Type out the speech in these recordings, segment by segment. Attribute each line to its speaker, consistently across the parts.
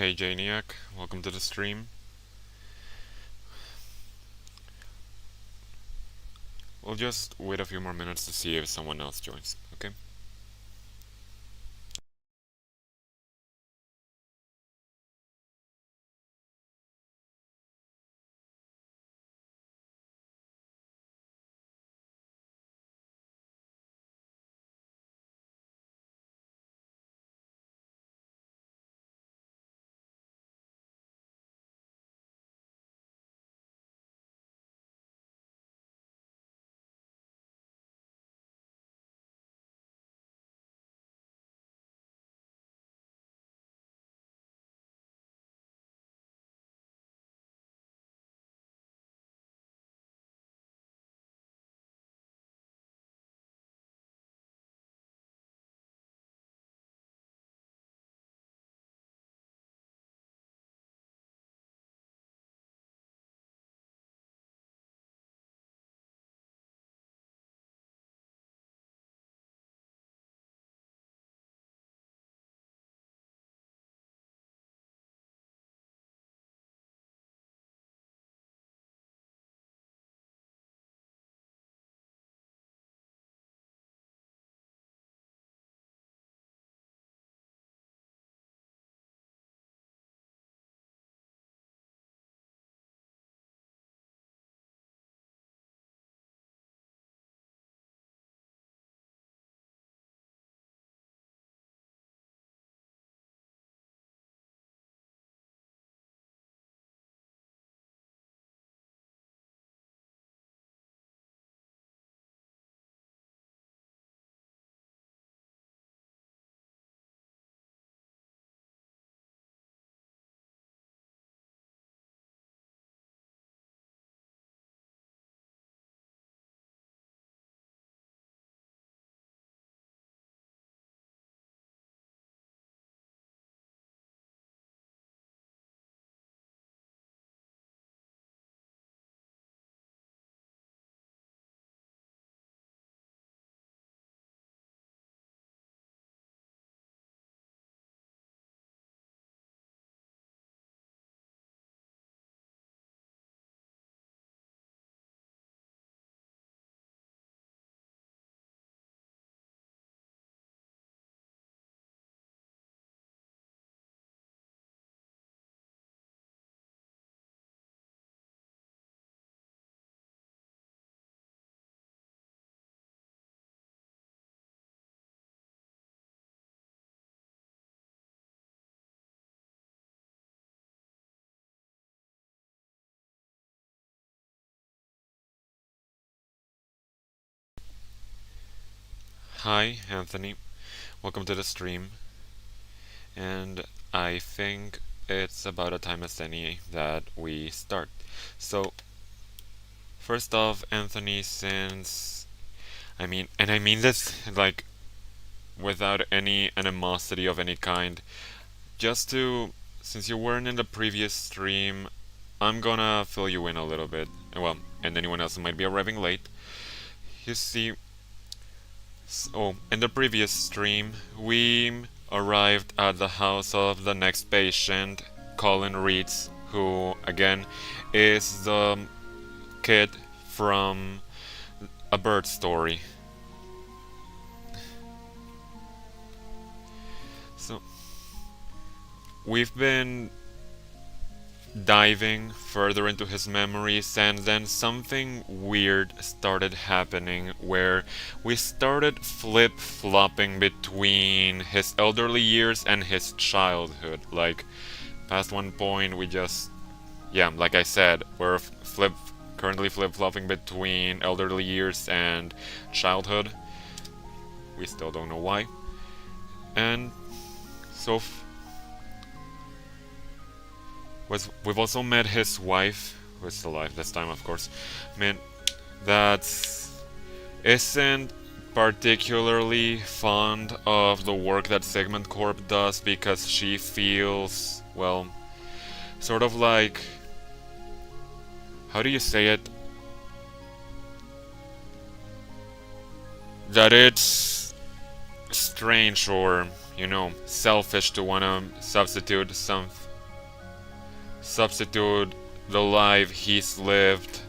Speaker 1: Hey Janiac, welcome to the stream. We'll just wait a few more minutes to see if someone else joins, okay? Hi, Anthony. Welcome to the stream. And I think it's about a time as any that we start. So, first off, Anthony, since I mean this like without any animosity of any kind, just to since you weren't in the previous stream, I'm gonna fill you in a little bit. Well, and anyone else who might be arriving late. You see, so in the previous stream, we arrived at the house of the next patient, Colin Reeds, who again is the kid from A Bird Story. So we've been diving further into his memories, and then something weird started happening where we started flip flopping between his elderly years and his childhood. Like, past one point, we just, yeah, like I said, we're currently flip flopping between elderly years and childhood. We still don't know why. And so we've also met his wife, who is alive this time, of course. Man, that isn't particularly fond of the work that Sigmund Corp does because she feels, well, sort of like, how do you say it? That it's strange or, selfish to want to substitute substitute the life he's lived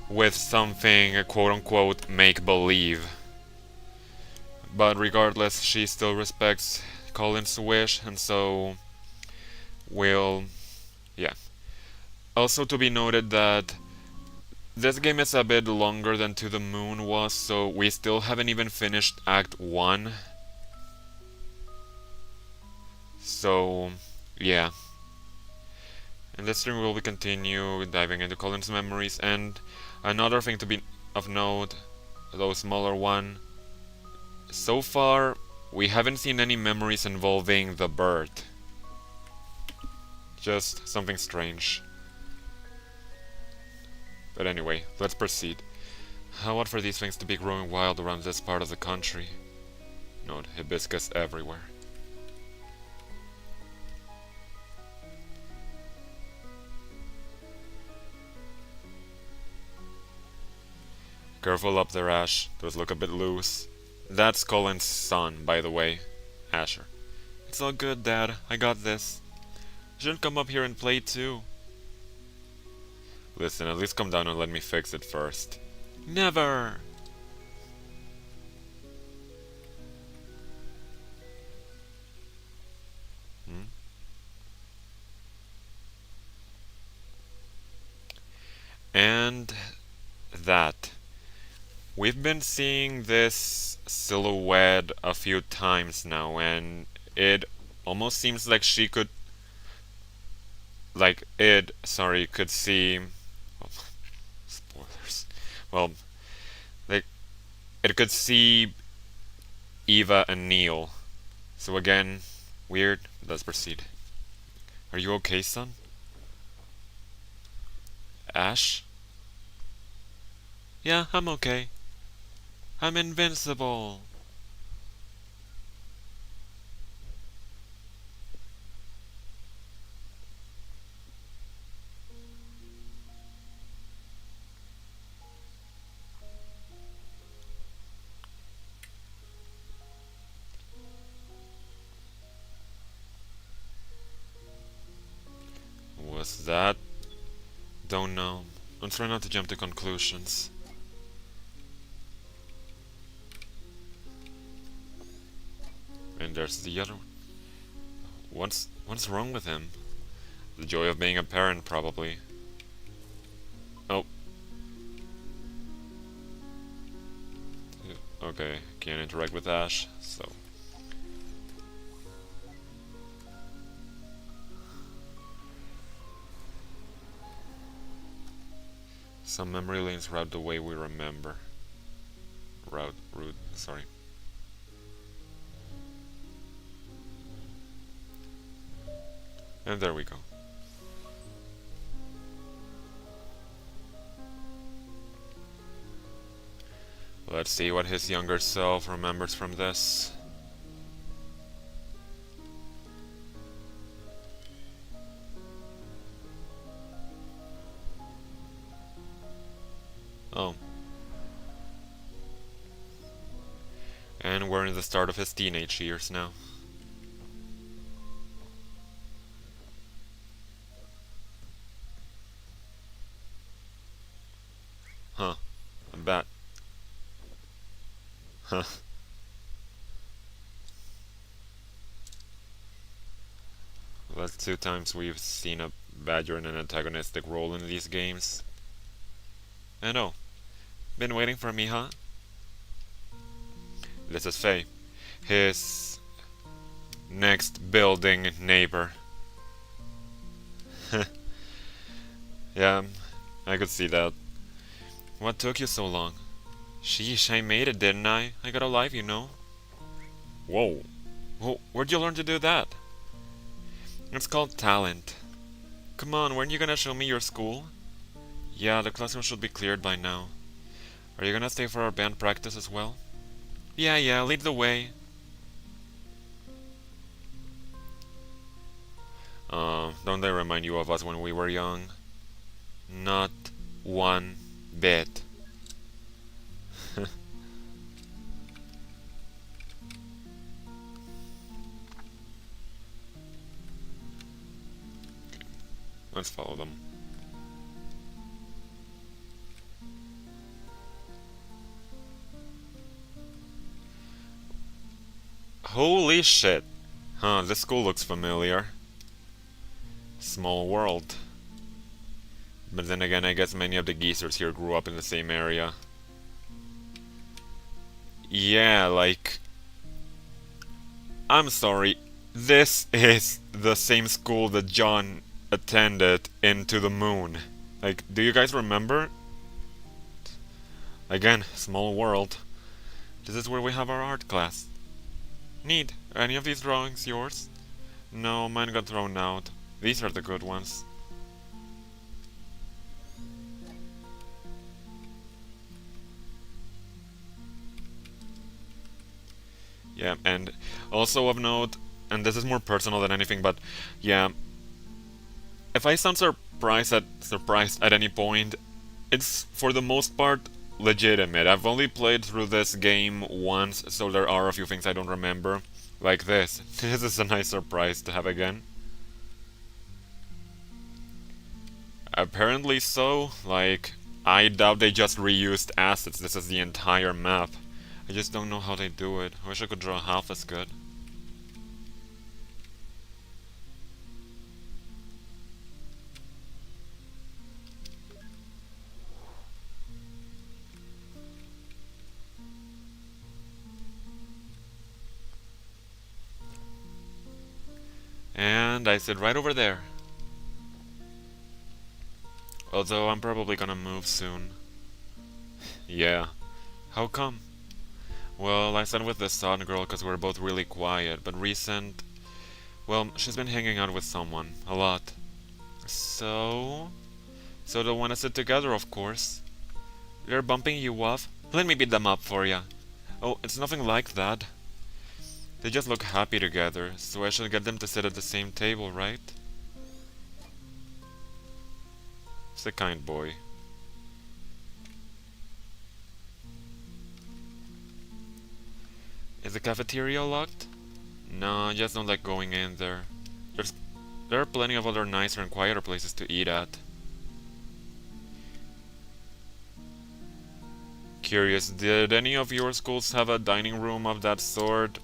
Speaker 1: with something quote-unquote make-believe. But regardless, she still respects Colin's wish, and so will... yeah. Also to be noted that this game is a bit longer than To the Moon was, so we still haven't even finished Act 1. So, yeah. In this stream we will continue diving into Colin's memories, and another thing to be of note, though smaller one, so far we haven't seen any memories involving the bird. Just something strange. But anyway, let's proceed. How odd for these things to be growing wild around this part of the country. Note, hibiscus everywhere. Careful up there, Ash. Those look a bit loose. That's Colin's son, by the way. Asher. It's all good, Dad. I got this. You shouldn't come up here and play too. Listen, at least come down and let me fix it first. Never! Hmm? And that. We've been seeing this silhouette a few times now, and it almost seems like she could... could see... oh, spoilers. Well, like, it could see Eva and Neil. So again, weird. Let's proceed. Are you okay, son? Ash? Yeah, I'm okay. I'm invincible. Was that? Don't know. Don't try not to jump to conclusions. And there's the other one. What's wrong with him? The joy of being a parent, probably. Oh. Okay, can't interact with Ash, so... Some memory lanes route the way we remember. Route, sorry. And there we go. Let's see what his younger self remembers from this. Oh. And we're in the start of his teenage years now. Huh. A bat. Huh. Well, that's 2 times we've seen a badger in an antagonistic role in these games. And oh, been waiting for me, huh? This is Faye, his next building neighbor. Yeah, I could see that. What took you so long? Sheesh, I made it, didn't I? I got alive, you know. Whoa. Where'd you learn to do that? It's called talent. Come on, weren't you gonna show me your school? Yeah, the classroom should be cleared by now. Are you gonna stay for our band practice as well? Yeah, lead the way. Don't they remind you of us when we were young? Not one bit. Let's follow them. Holy shit! Huh, this school looks familiar. Small world. But then again, I guess many of the geezers here grew up in the same area. Yeah, like... I'm sorry. This is the same school that John attended Into the Moon. Like, do you guys remember? Again, small world. This is where we have our art class. Neat. Are any of these drawings yours? No, mine got thrown out. These are the good ones. Yeah, and also of note, and this is more personal than anything, but yeah, if I sound surprised at any point, it's for the most part legitimate. I've only played through this game once, so there are a few things I don't remember. Like this. This is a nice surprise to have again. Apparently so. Like, I doubt they just reused assets. This is the entire map. I just don't know how they do it. I wish I could draw half as good. And I sit right over there. Although I'm probably gonna move soon. Yeah. How come? Well, I sat with the Sun girl because we're both really quiet, but well, she's been hanging out with someone. A lot. So they'll want to sit together, of course. They're bumping you off? Let me beat them up for ya. Oh, it's nothing like that. They just look happy together, so I should get them to sit at the same table, right? He's a kind boy. Is the cafeteria locked? No, I just don't like going in there. There are plenty of other nicer and quieter places to eat at. Curious, did any of your schools have a dining room of that sort?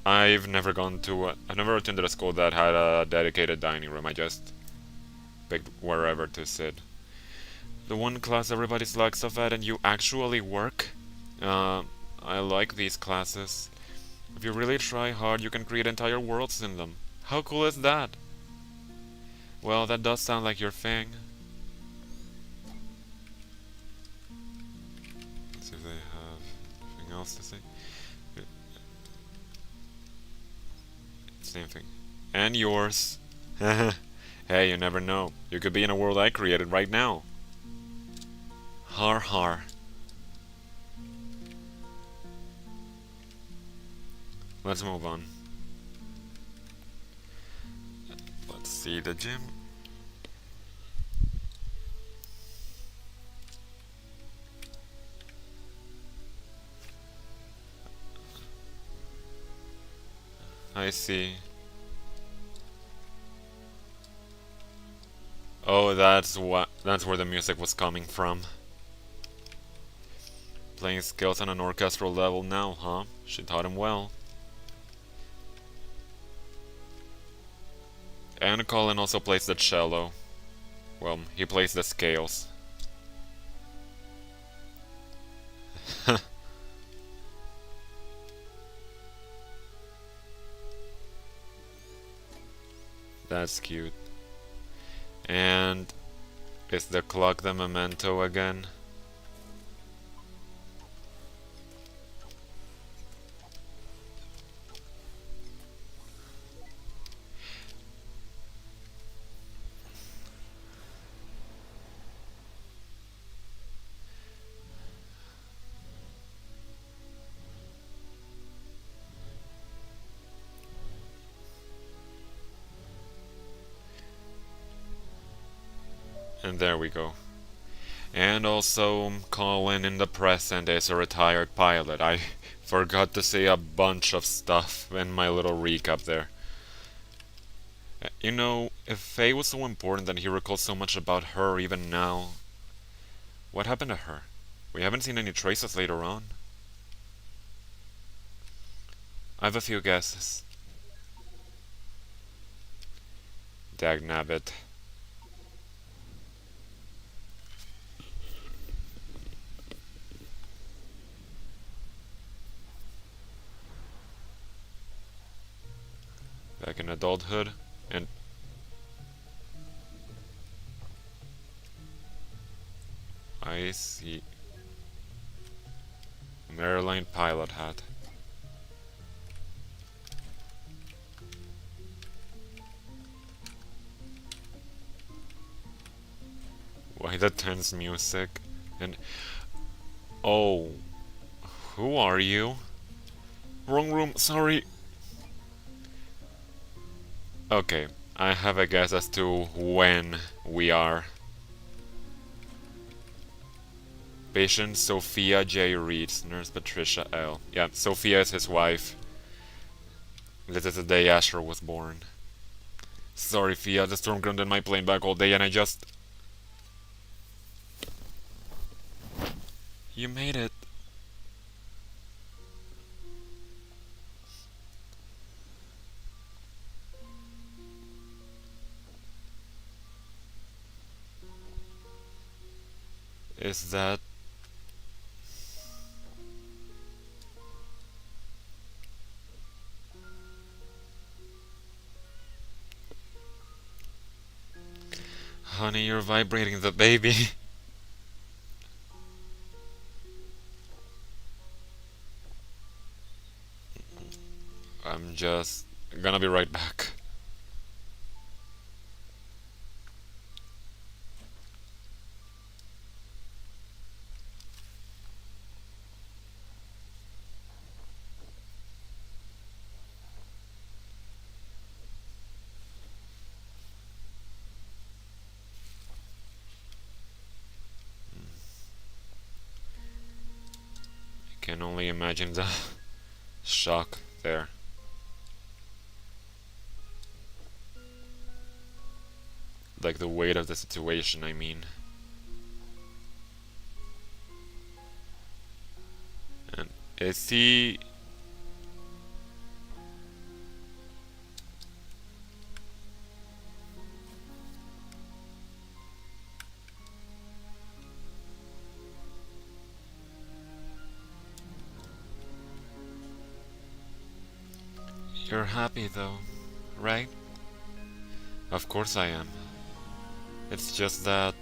Speaker 1: I've never attended a school that had a dedicated dining room. I just picked wherever to sit. The one class everybody slacks off at and you actually work? I like these classes. If you really try hard, you can create entire worlds in them. How cool is that? Well, that does sound like your thing. Let's see if they have anything else to say. Same thing. And yours. Hey, you never know. You could be in a world I created right now. Har har. Let's move on. Let's see the gym. I see. Oh, that's where the music was coming from. Playing scales on an orchestral level now, huh? She taught him well. And Colin also plays the cello. Well, he plays the scales. That's cute. And is the clock the memento again? And there we go. And also, Colin in the present is a retired pilot. I forgot to say a bunch of stuff in my little recap there. You know, if Faye was so important that he recalls so much about her even now, what happened to her? We haven't seen any traces later on. I have a few guesses. Dagnabbit. Back in adulthood, and I see Maryline pilot hat. Why the tense music? And oh, who are you? Wrong room, sorry. Okay, I have a guess as to when we are. Patient Sophia J. Reeds, Nurse Patricia L. Yeah, Sophia is his wife. This is the day Asher was born. Sorry, Fia, the storm grounded my plane back all day and I just. You made it. Is that. Honey, you're vibrating the baby. I'm just gonna be right back. I can only imagine the shock there. Like the weight of the situation, I mean. And is he. You're happy though, right? Of course I am. It's just that.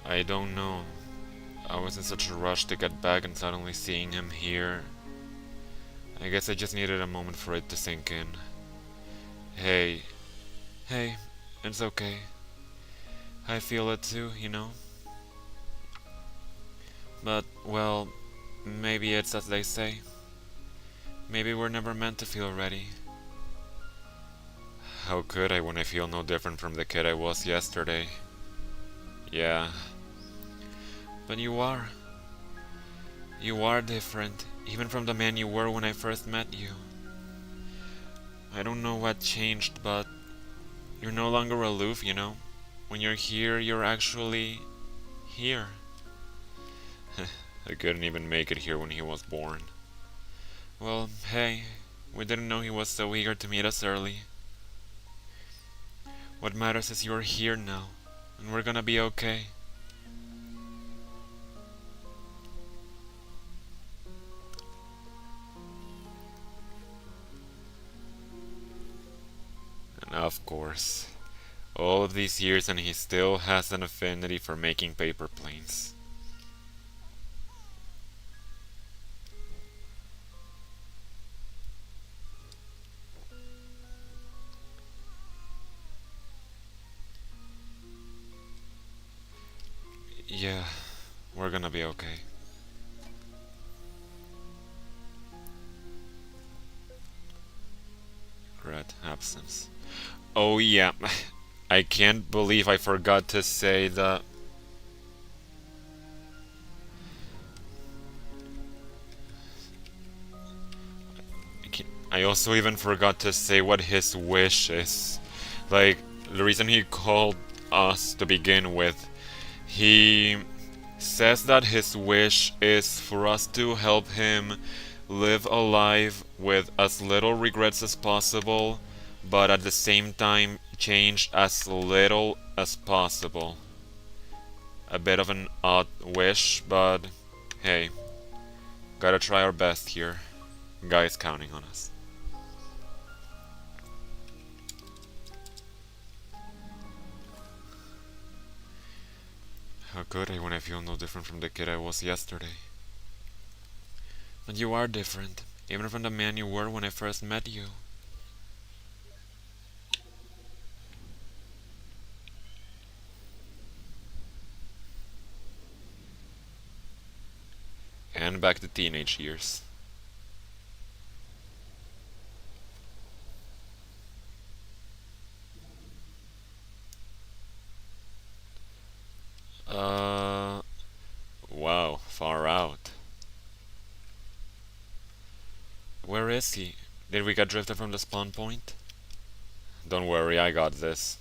Speaker 1: I don't know. I was in such a rush to get back and suddenly seeing him here. I guess I just needed a moment for it to sink in. Hey, hey, it's okay. I feel it too, you know? But, well, maybe it's as they say. Maybe we're never meant to feel ready. How could I when I feel no different from the kid I was yesterday? Yeah. But you are. You are different, even from the man you were when I first met you. I don't know what changed, but you're no longer aloof, you know? When you're here, you're actually here. I couldn't even make it here when he was born. Well, hey, we didn't know he was so eager to meet us early. What matters is you're here now, and we're gonna be okay. And of course, all of these years and he still has an affinity for making paper planes. Yeah, we're gonna be okay. Regret absence. Oh yeah, I can't believe I forgot to say the. I also even forgot to say what his wish is. Like, the reason he called us to begin with. He says that his wish is for us to help him live a life with as little regrets as possible, but at the same time change as little as possible. A bit of an odd wish, but hey, gotta try our best here. Guy's counting on us. How could I when I feel no different from the kid I was yesterday? But you are different, even from the man you were when I first met you. And back to teenage years. Wow, far out. Where is he? Did we get drifted from the spawn point? Don't worry, I got this.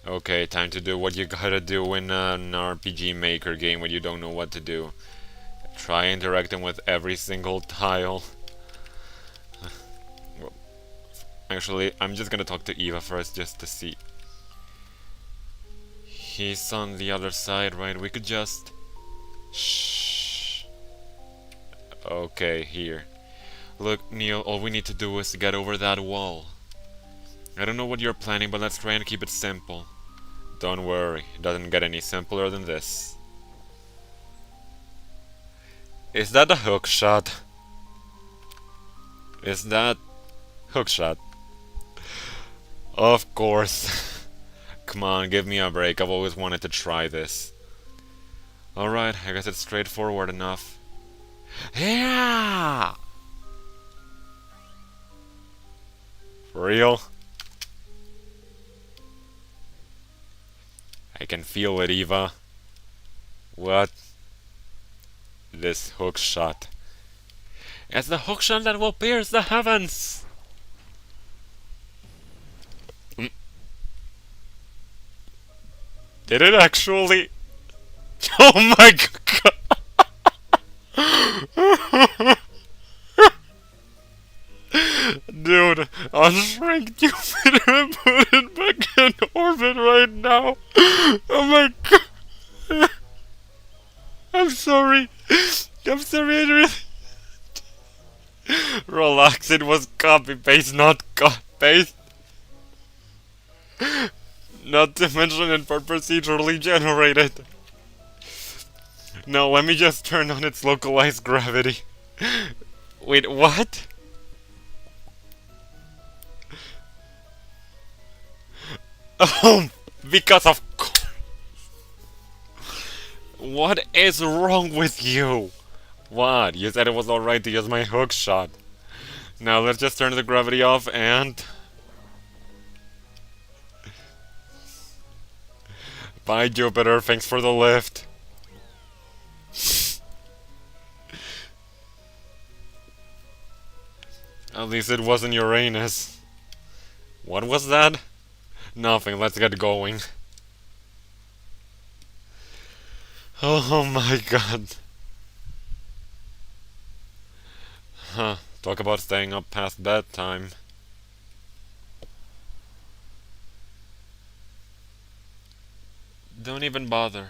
Speaker 1: Okay, time to do what you gotta do in an RPG Maker game when you don't know what to do. Try interacting with every single tile. Well, actually, I'm just gonna talk to Eva first just to see. He's on the other side, right? We could just... Shh. Okay, here. Look, Neil, all we need to do is get over that wall. I don't know what you're planning, but let's try and keep it simple. Don't worry, it doesn't get any simpler than this. Is that a hook shot? Is that... hook shot? Of course. Come on, give me a break, I've always wanted to try this. Alright, I guess it's straightforward enough. Yeah! For real? I can feel it, Eva. What? This hook shot. It's the hook shot that will pierce the heavens! Did it actually? Oh my god! Dude, I'll shrink Jupiter and put it back in orbit right now. Oh my god. I'm sorry. I'm sorry, I really... Relax, it was copy-paste, not cut-paste. Not to mention it were procedurally generated. Now let me just turn on its localized gravity. Wait, what? Oh, because of course. What is wrong with you? What? You said it was alright to use my hook shot. Now let's just turn the gravity off and... Bye, Jupiter, thanks for the lift. At least it wasn't Uranus. What was that? Nothing, let's get going. Oh my god. Huh, talk about staying up past bedtime. Don't even bother.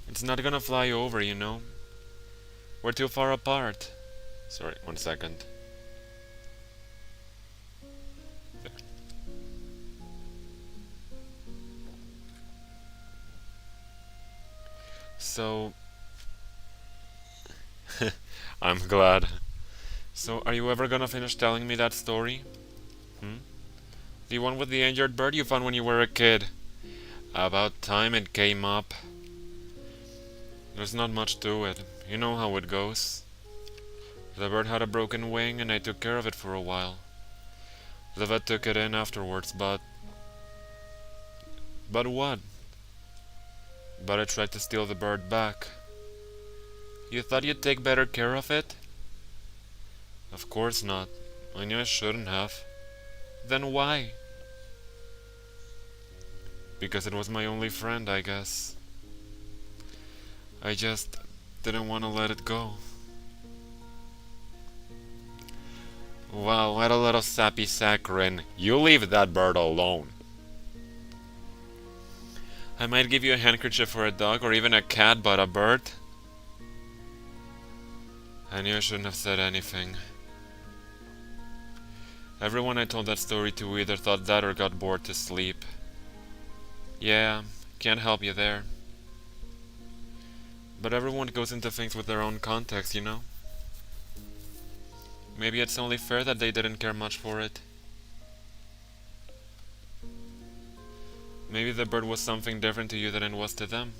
Speaker 1: It's not gonna fly over, you know? We're too far apart. Sorry, 1 second. There. So... I'm glad. So, are you ever gonna finish telling me that story? The one with the injured bird you found when you were a kid. About time it came up. There's not much to it. You know how it goes. The bird had a broken wing and I took care of it for a while. The vet took it in afterwards, but... But what? But I tried to steal the bird back. You thought you'd take better care of it? Of course not. I knew I shouldn't have. Then why? Because it was my only friend, I guess. I just didn't want to let it go. Wow, what a little sappy saccharine. You leave that bird alone. I might give you a handkerchief for a dog or even a cat, but a bird? I knew I shouldn't have said anything. Everyone I told that story to either thought that or got bored to sleep. Yeah, can't help you there. But everyone goes into things with their own context, you know? Maybe it's only fair that they didn't care much for it. Maybe the bird was something different to you than it was to them.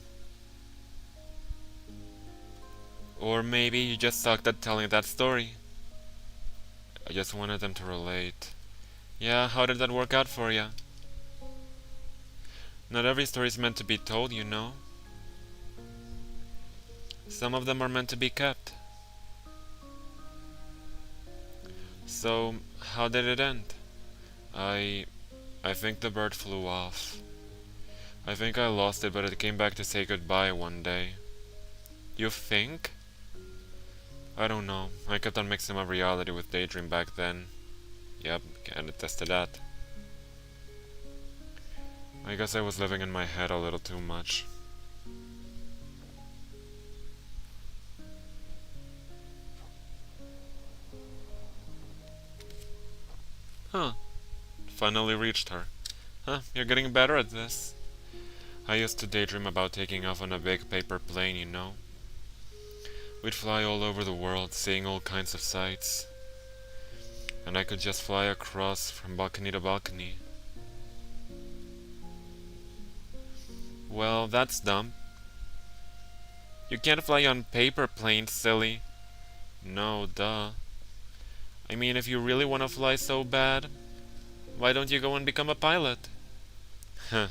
Speaker 1: Or maybe you just sucked at telling that story. I just wanted them to relate. Yeah, how did that work out for you? Not every story is meant to be told, you know. Some of them are meant to be kept. So, how did it end? I think the bird flew off. I think I lost it, but it came back to say goodbye one day. You think? I don't know. I kept on mixing my reality with daydream back then. Yep, can attest to that. I guess I was living in my head a little too much. Huh. Finally reached her. Huh, you're getting better at this. I used to daydream about taking off on a big paper plane, you know. We'd fly all over the world, seeing all kinds of sights. And I could just fly across from balcony to balcony. Well, that's dumb. You can't fly on paper planes, silly. No, duh. I mean, if you really want to fly so bad, why don't you go and become a pilot? Huh.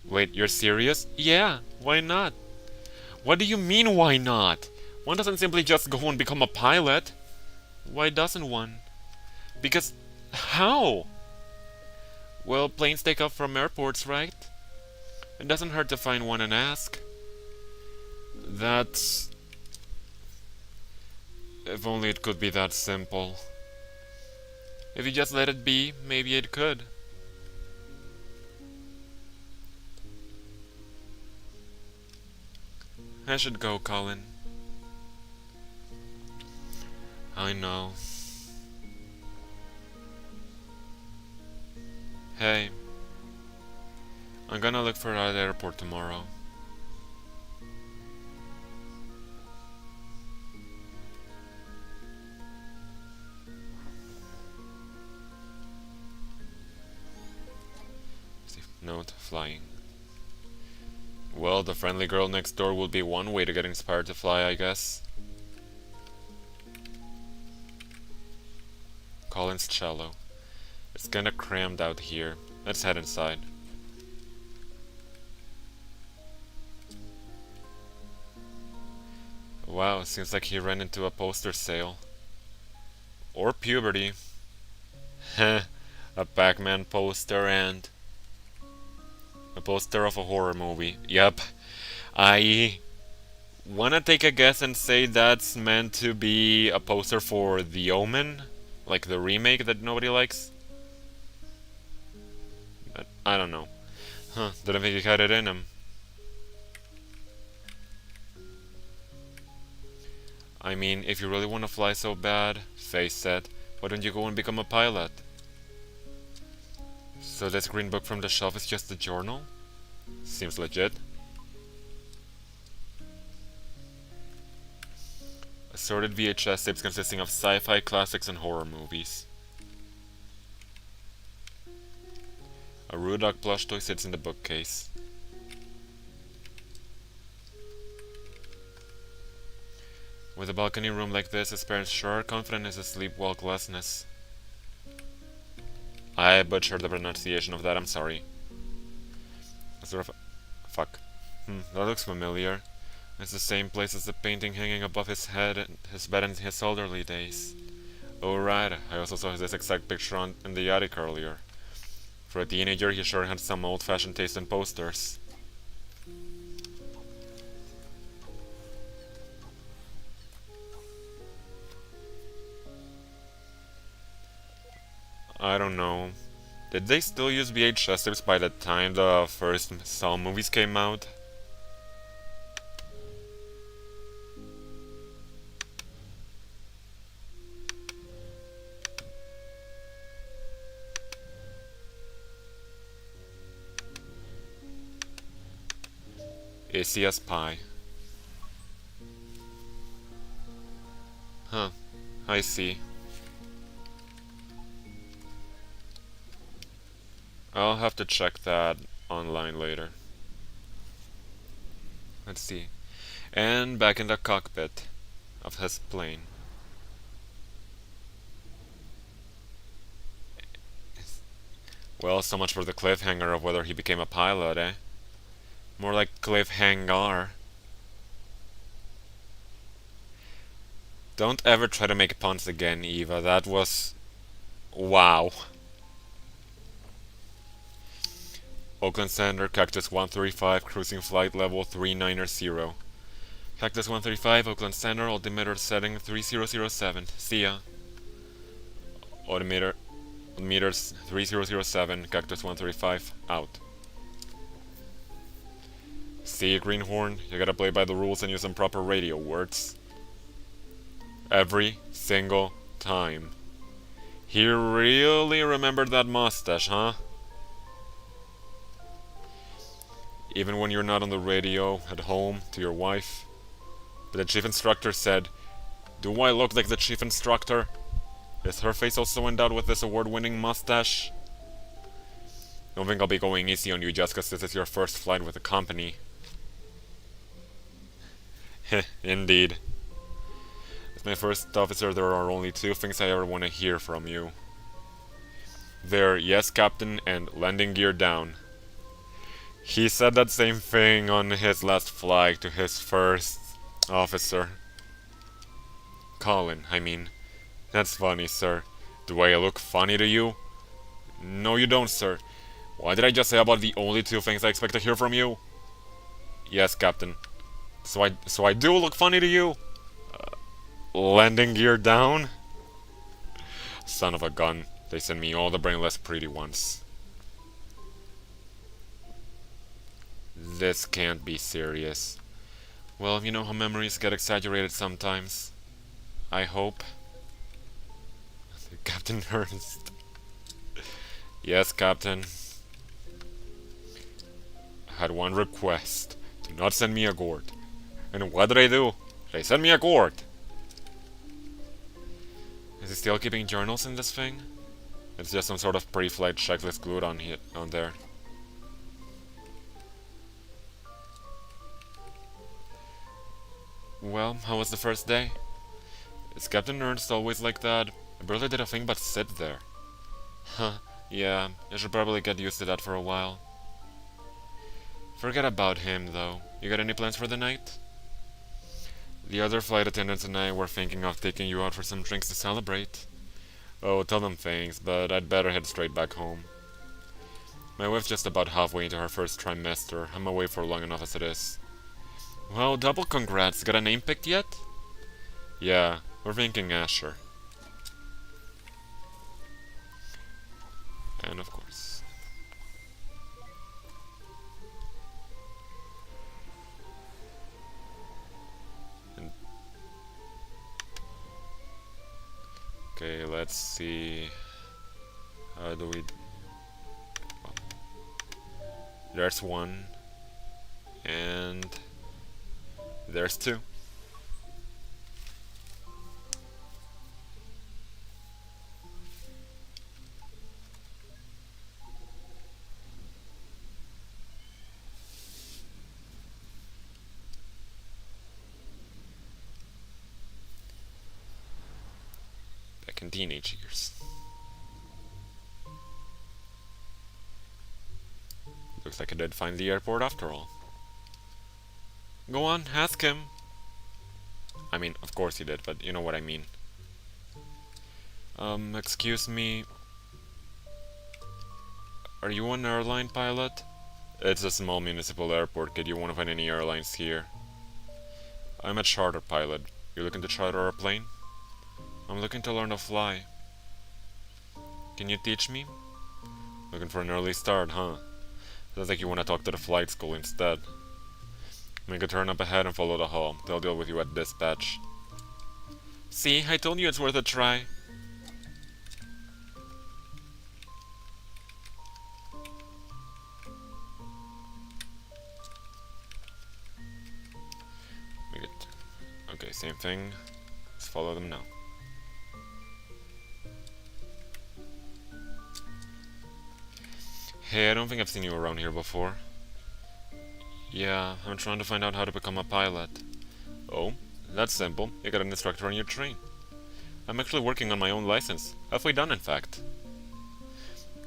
Speaker 1: Wait, you're serious? Yeah, why not? What do you mean, why not? One doesn't simply just go and become a pilot. Why doesn't one? Because... how? Well, planes take off from airports, right? It doesn't hurt to find one and ask. That's... if only it could be that simple. If you just let it be, maybe it could. I should go, Colin. I know. Hey. I'm gonna look for her at the airport tomorrow. Note, flying. Well, the friendly girl next door will be one way to get inspired to fly, I guess. Colin's cello. It's kinda crammed out here. Let's head inside. Wow, seems like he ran into a poster sale. Or puberty. Heh, a Pac-Man poster and... a poster of a horror movie. Yup. I wanna take a guess and say that's meant to be a poster for The Omen? Like the remake that nobody likes? But I don't know. Huh, didn't think he had it in him. I mean, if you really want to fly so bad, Faye said, why don't you go and become a pilot? So this green book from the shelf is just a journal? Seems legit. Assorted VHS tapes consisting of sci-fi classics and horror movies. A Rudok plush toy sits in the bookcase. With a balcony room like this, his parents sure are confident in his sleepwalklessness. I butchered the pronunciation of that, I'm sorry. Sort of. Fuck. That looks familiar. It's the same place as the painting hanging above his head and his bed in his elderly days. Oh right, I also saw this exact picture in the attic earlier. For a teenager, he sure had some old-fashioned taste in posters. I don't know. Did they still use VHS tapes by the time the first Saw movies came out? Is he a spy? Huh. I see. I'll have to check that online later. Let's see. And back in the cockpit of his plane. Well, so much for the cliffhanger of whether he became a pilot, eh? More like cliffhanger. Don't ever try to make puns again, Eva. That was... wow. Oakland Center, Cactus 135, cruising flight level 390. Cactus 135, Oakland Center, altimeter setting 3007. See ya. Altimeter meters 3007, Cactus 135, out. See, Greenhorn, you gotta play by the rules and use some proper radio words. Every single time. He really remembered that mustache, huh? Even when you're not on the radio, at home, to your wife. But the chief instructor said, "Do I look like the chief instructor? Is her face also endowed with this award-winning mustache?" Don't think I'll be going easy on you just because this is your first flight with the company. Heh, indeed. As my first officer, there are only two things I ever want to hear from you. They're "yes, Captain," and "landing gear down." He said that same thing on his last flight to his first officer. Colin, I mean. That's funny, sir. Do I look funny to you? No, you don't, sir. What did I just say about the only two things I expect to hear from you? Yes, Captain. So I do look funny to you? Landing gear down? Son of a gun. They send me all the brainless pretty ones. This can't be serious. Well, you know how memories get exaggerated sometimes. I hope. Captain Ernst. Yes, Captain. I had one request. Do not send me a gourd. And what did I do? They sent me a gourd. Is he still keeping journals in this thing? It's just some sort of pre-flight checklist glued on there. Well, how was the first day? Is Captain Ernst always like that? I barely did a thing but sit there. Huh, yeah, I should probably get used to that for a while. Forget about him, though. You got any plans for the night? The other flight attendants and I were thinking of taking you out for some drinks to celebrate. Oh, tell them thanks, but I'd better head straight back home. My wife's just about halfway into her first trimester. I'm away for long enough as it is. Well, double congrats. Got a name picked yet? Yeah, we're thinking Asher. And of course. Okay, let's see. How do we... well, there's one. And... there's two. than teenage years. Looks like I did find the airport after all. Go on, ask him. I mean, of course he did, but you know what I mean. Excuse me. Are you an airline pilot? It's a small municipal airport, kid. You won't find any airlines here. I'm a charter pilot. You looking to charter a plane? I'm looking to learn to fly. Can you teach me? Looking for an early start, huh? Sounds like you want to talk to the flight school instead. Make a turn up ahead and follow the hall. They'll deal with you at dispatch. See, I told you it's worth a try. Make it. Okay, same thing. Let's follow them now. Hey, I don't think I've seen you around here before. Yeah, I'm trying to find out how to become a pilot. Oh, that's simple. You got an instructor on your train. I'm actually working on my own license. Halfway done, in fact.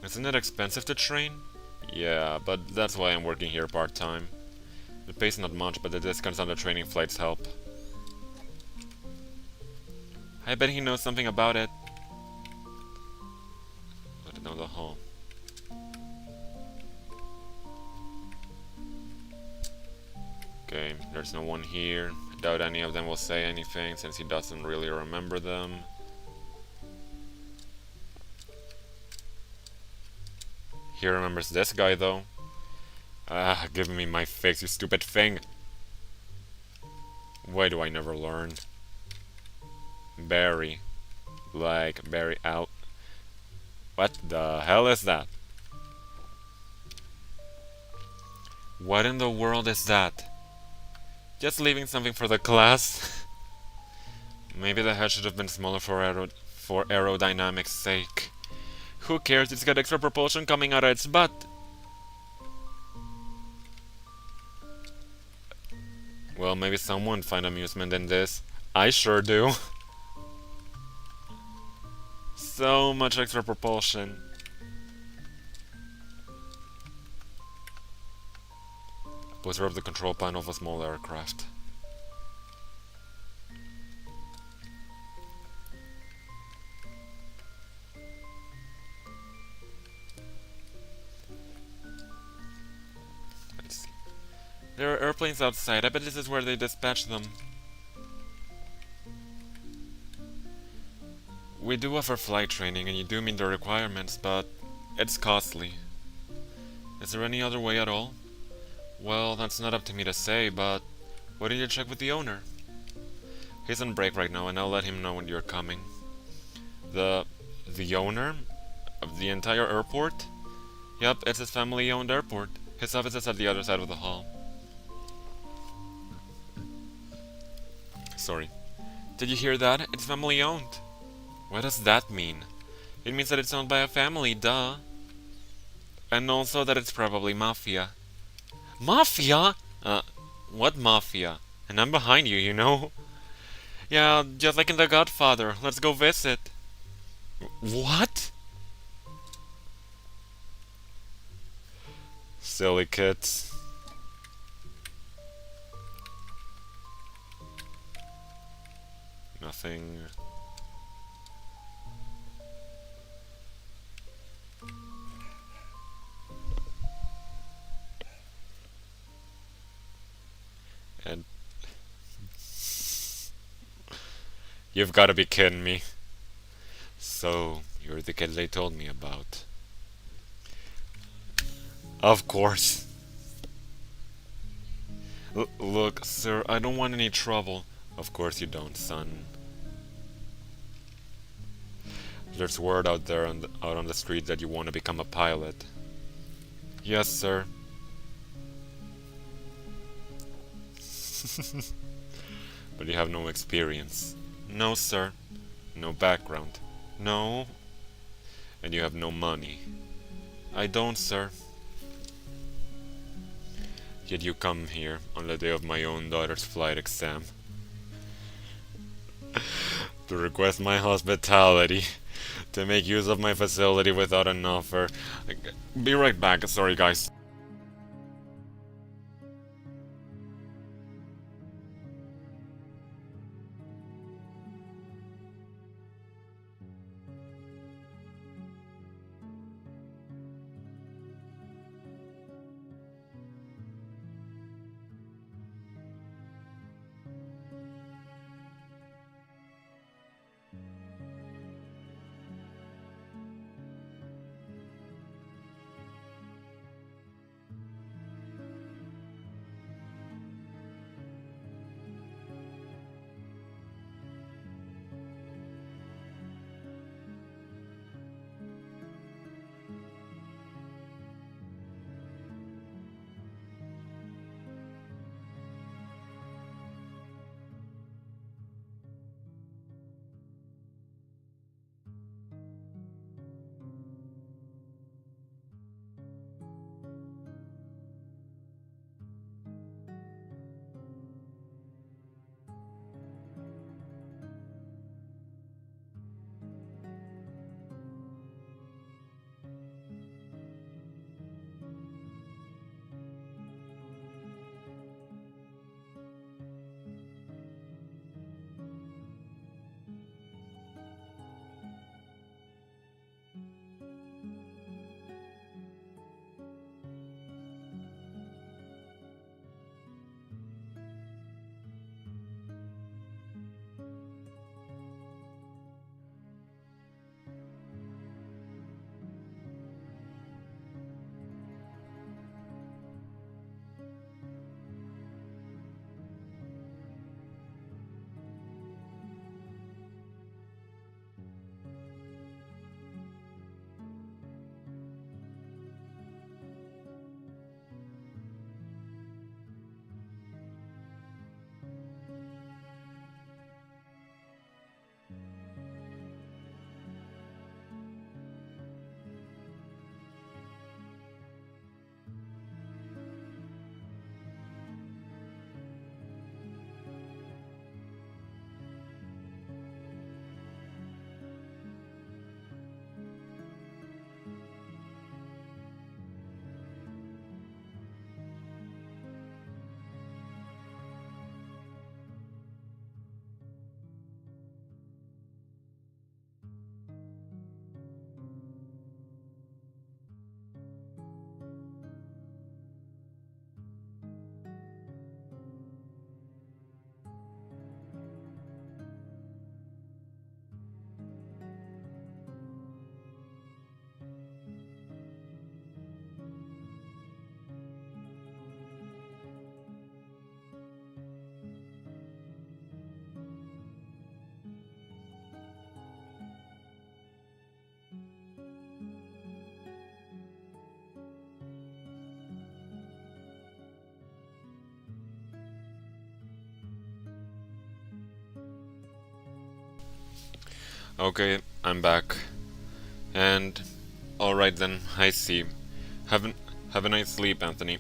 Speaker 1: Isn't it expensive to train? Yeah, but that's why I'm working here part-time. The pay's not much, but the discounts on the training flights help. I bet he knows something about it. Let it down the hall. Okay, there's no one here. I doubt any of them will say anything since he doesn't really remember them. He remembers this guy though. Ah, give me my fix, you stupid thing. Why do I never learn? Barry. Like, Barry out. What the hell is that? What in the world is that? Just leaving something for the class? Maybe the head should have been smaller for aerodynamics sake. Who cares? It's got extra propulsion coming out of its butt. Well, maybe someone find amusement in this. I sure do. So much extra propulsion. Booster up the control panel of a small aircraft. Let's see. There are airplanes outside. I bet this is where they dispatch them. We do offer flight training and you do meet the requirements, but it's costly. Is there any other way at all? Well, that's not up to me to say, but why don't you check with the owner? He's on break right now and I'll let him know when you're coming. The owner? Of the entire airport? Yep, it's his family-owned airport. His office is at the other side of the hall. Sorry. Did you hear that? It's family-owned. What does that mean? It means that it's owned by a family, duh. And also that it's probably mafia. Mafia? What mafia? And I'm behind you, you know? Yeah, just like in The Godfather. Let's go visit. What? Silly kids. Nothing. And you've got to be kidding me. So, you're the kid they told me about. Of course. Look, sir, I don't want any trouble. Of course you don't, son. There's word out there out on the street that you want to become a pilot. Yes, sir. But you have no experience. No, sir. No background. No. And you have no money. I don't, sir. Yet you come here on the day of my own daughter's flight exam. to request my hospitality, to make use of my facility without an offer. Be right back, sorry guys. Okay, I'm back. And alright then, I see. Have a nice sleep, Anthony.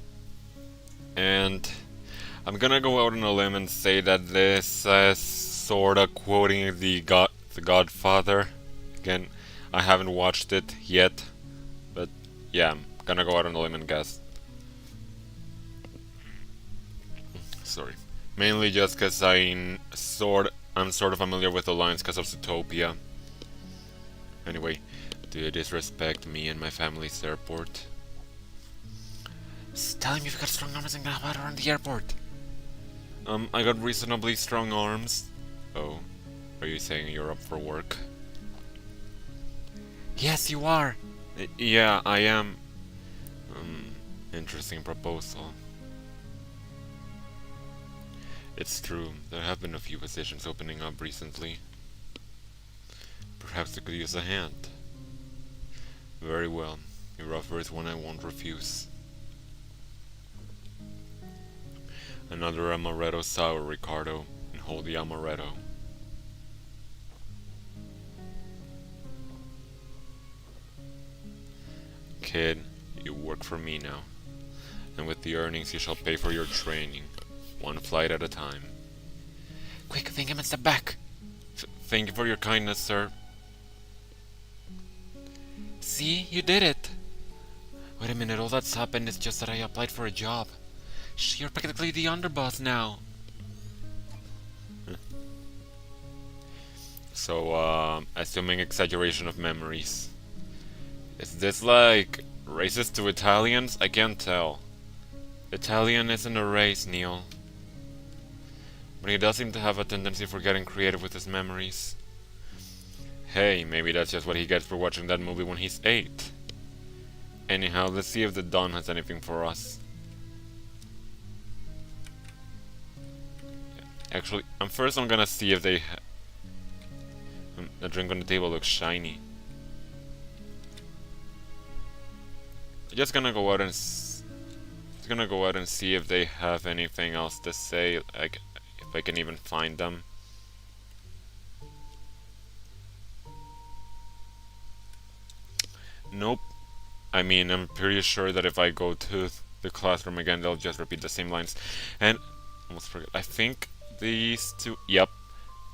Speaker 1: And I'm gonna go out on a limb and say that this sorta quoting the Godfather. Again, I haven't watched it yet, but yeah, I'm gonna go out on a limb and guess. Sorry. Mainly just because I'm sort of familiar with the lines because of Zootopia. Anyway, do you disrespect me and my family's airport? Just tell him you've got strong arms and got around the airport. I got reasonably strong arms. Oh, are you saying you're up for work? Yes, you are. Yeah, I am. Interesting proposal. It's true, there have been a few positions opening up recently. Perhaps I could use a hand. Very well, your offer is one I won't refuse. Another amaretto sour, Ricardo, and hold the amaretto. Kid, you work for me now, and with the earnings you shall pay for your training, one flight at a time. Quick, think him and step back! Thank you for your kindness, sir. See, you did it! Wait a minute, all that's happened is just that I applied for a job. You're practically the underboss now. So, assuming exaggeration of memories. Is this like racist to Italians? I can't tell. Italian isn't a race, Neil. But he does seem to have a tendency for getting creative with his memories. Hey, maybe that's just what he gets for watching that movie when he's 8. Anyhow, let's see if the Don has anything for us. Actually, first I'm gonna see if they the drink on the table looks shiny. Just gonna go out and see if they have anything else to say, like if I can even find them. Nope. I mean, I'm pretty sure that if I go to the classroom again, they'll just repeat the same lines. And almost forget. I think these two. Yep.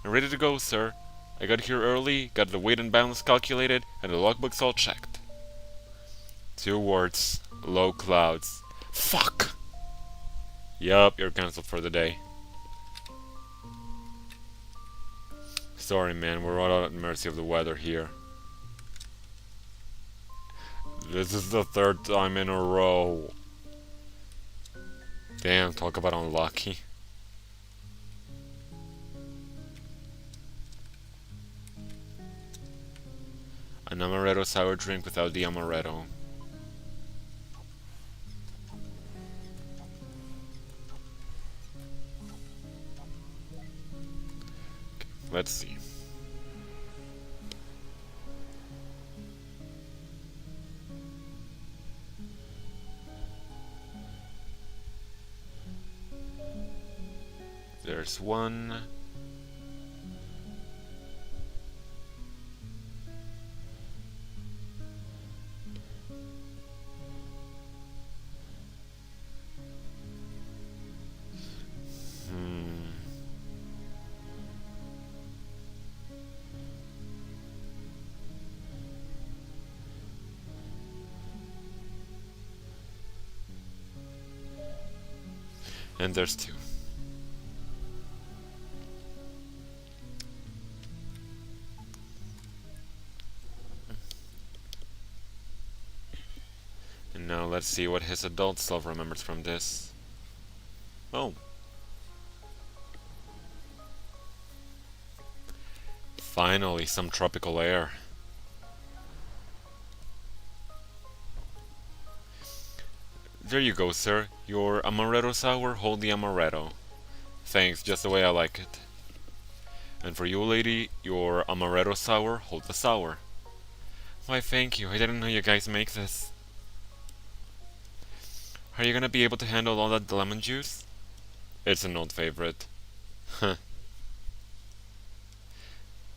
Speaker 1: I'm ready to go, sir. I got here early, got the weight and balance calculated, and the logbook's all checked. 2 words. Low clouds. Fuck! Yup, you're cancelled for the day. Sorry, man, we're all at mercy of the weather here. This is the 3rd time in a row. Damn, talk about unlucky. An amaretto sour drink without the amaretto. Let's see. There's one. And there's 2. And now let's see what his adult self remembers from this. Oh. Finally, some tropical air. There you go, sir. Your amaretto sour, hold the amaretto. Thanks, just the way I like it. And for you, lady, your amaretto sour, hold the sour. Why, thank you. I didn't know you guys make this. Are you gonna be able to handle all that lemon juice? It's an old favorite. Huh.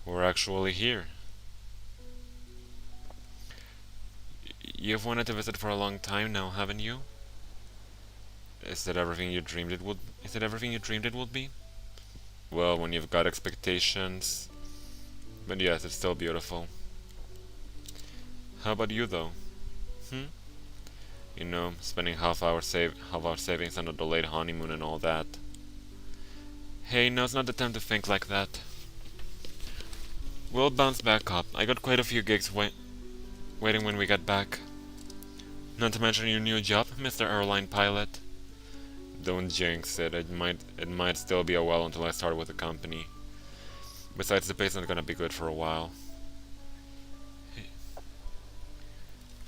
Speaker 1: We're actually here. You've wanted to visit for a long time now, haven't you? Is it everything you dreamed it would be? Well, when you've got expectations. But yes, it's still beautiful. How about you, though? You know, spending half our savings on a delayed honeymoon and all that. Hey, now's not the time to think like that. We'll bounce back up. I got quite a few gigs waiting when we get back. Not to mention your new job, Mr. Airline Pilot. Don't jinx it. It might still be a while until I start with the company. Besides, the pay's not gonna be good for a while.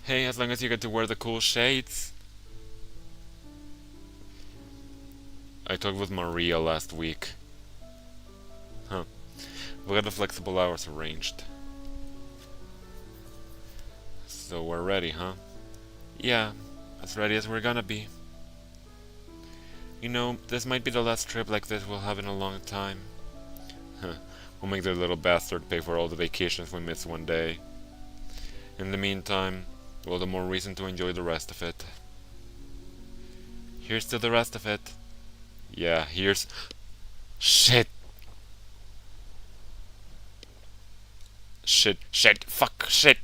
Speaker 1: Hey, as long as you get to wear the cool shades. I talked with Maria last week. Huh. We got the flexible hours arranged. So we're ready, huh? Yeah, as ready as we're gonna be. You know, this might be the last trip like this we'll have in a long time. We'll make the little bastard pay for all the vacations we miss one day. In the meantime, well, the more reason to enjoy the rest of it. Here's to the rest of it. Yeah, here's... Shit! Shit, fuck, shit.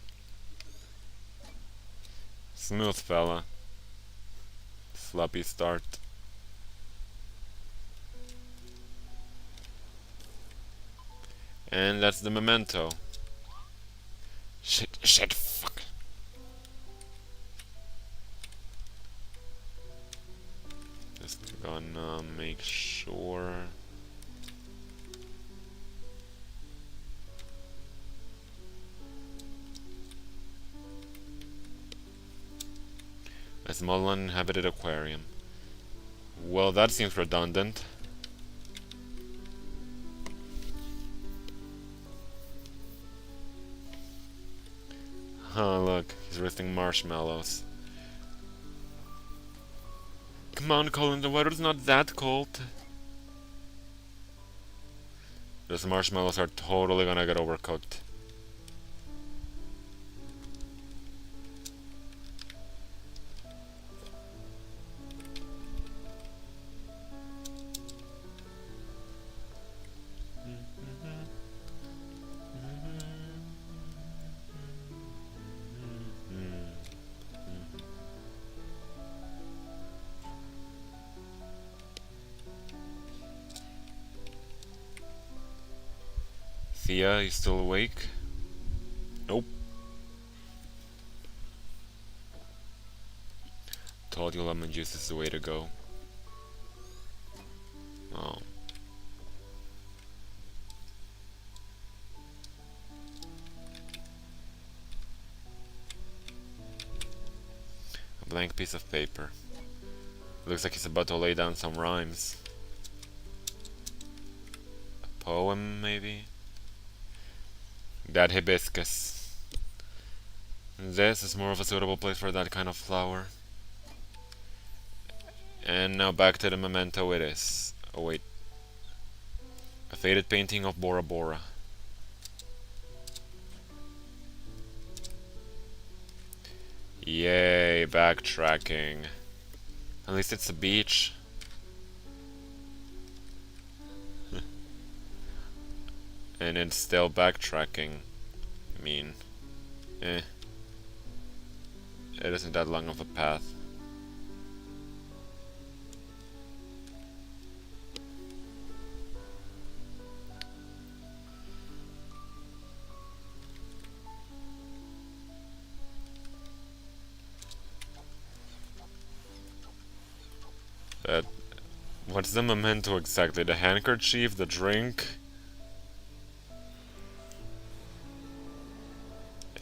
Speaker 1: Smooth fella. Sloppy start. And that's the memento. Shit, fuck. Just gonna make sure. A small uninhabited aquarium. Well, that seems redundant. Huh, look, he's roasting marshmallows. Come on, Colin, the weather's not that cold. Those marshmallows are totally gonna get overcooked. Thea, you still awake? Nope. Told you lemon juice is the way to go. Oh. A blank piece of paper. Looks like he's about to lay down some rhymes. A poem, maybe? That hibiscus. This is more of a suitable place for that kind of flower. And now back to the memento it is. Oh wait. A faded painting of Bora Bora. Yay, backtracking. At least it's a beach. And it's still backtracking. I mean, it isn't that long of a path. But what's the memento exactly? The handkerchief? The drink?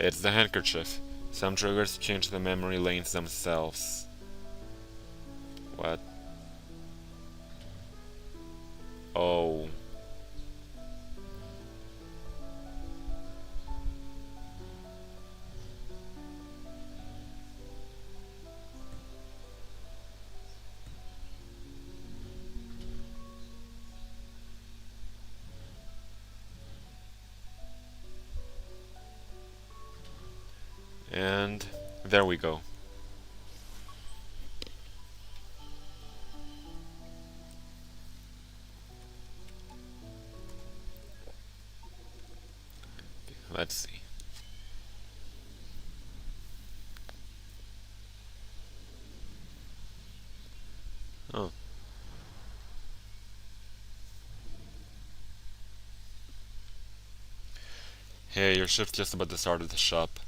Speaker 1: It's the handkerchief. Some triggers change the memory lanes themselves. What? Oh. And there we go. Let's see. Oh. Hey, your shift's just about to start at the shop.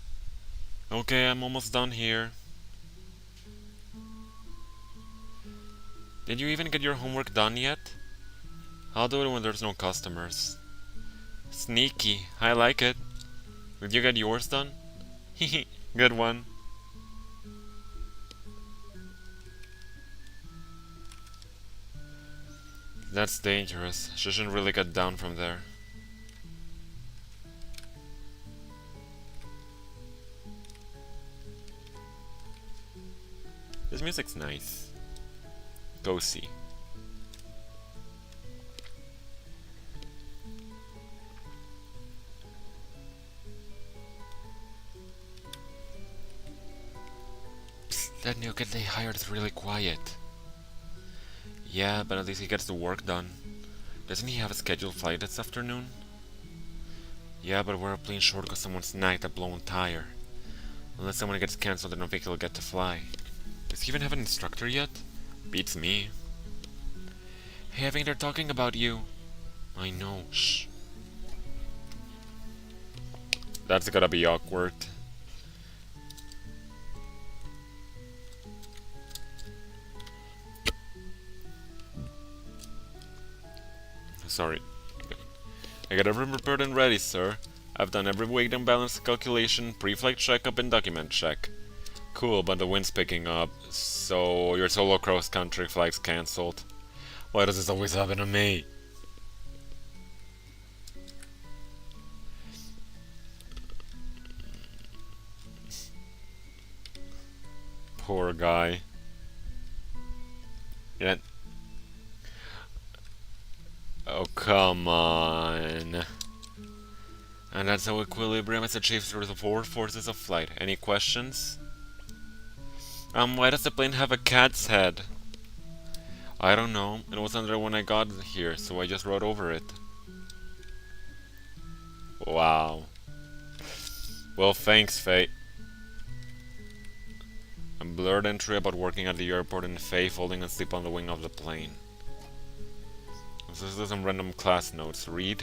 Speaker 1: Okay, I'm almost done here. Did you even get your homework done yet? I'll do it when there's no customers. Sneaky, I like it. Did you get yours done? Hehe, good one. That's dangerous. She shouldn't really get down from there. This music's nice. Go see. Psst, that new kid they hired is really quiet. Yeah, but at least he gets the work done. Doesn't he have a scheduled flight this afternoon? Yeah, but we're a plane short because someone snagged a blown tire. Unless someone gets cancelled, I don't think he'll get to fly. Does he even have an instructor yet? Beats me. Hey, I think they're talking about you. I know, shh. That's gotta be awkward. Sorry. I got everything prepared and ready, sir. I've done every weight and balance calculation, pre-flight checkup, and document check. Cool, but the wind's picking up, so your solo cross-country flight's cancelled. Why does this always happen to me? Poor guy. Yeah. Oh, come on. And that's how equilibrium is achieved through the four forces of flight. Any questions? Why does the plane have a cat's head? I don't know. It was under when I got here, so I just rode over it. Wow. Well, thanks, Faye. A blurred entry about working at the airport and Faye falling asleep on the wing of the plane. This is some random class notes. Read.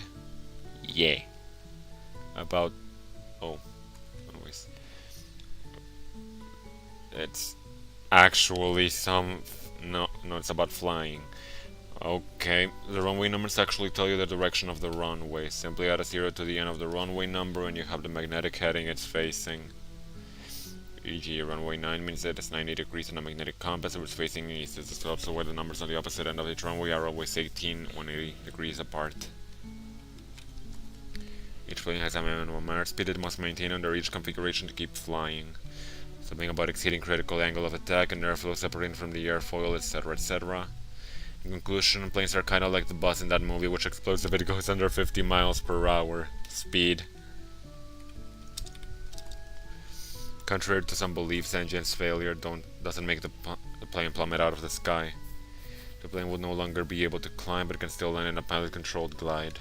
Speaker 1: Yeah. About... Oh. Anyways. It's actually some... No, it's about flying. Okay. The runway numbers actually tell you the direction of the runway. Simply add a 0 to the end of the runway number and you have the magnetic heading it's facing. E.g. runway 9 means that it's 90 degrees on a magnetic compass if it's facing east. This is also where the numbers on the opposite end of each runway are always 180 degrees apart. Each plane has a minimum airspeed it must maintain under each configuration to keep flying. Something about exceeding critical angle of attack and airflow separating from the airfoil, etc., etc. In conclusion, planes are kinda like the bus in that movie which explodes if it goes under 50 miles per hour speed. Contrary to some beliefs, engine's failure doesn't make the plane plummet out of the sky. The plane will no longer be able to climb, but it can still land in a pilot-controlled glide.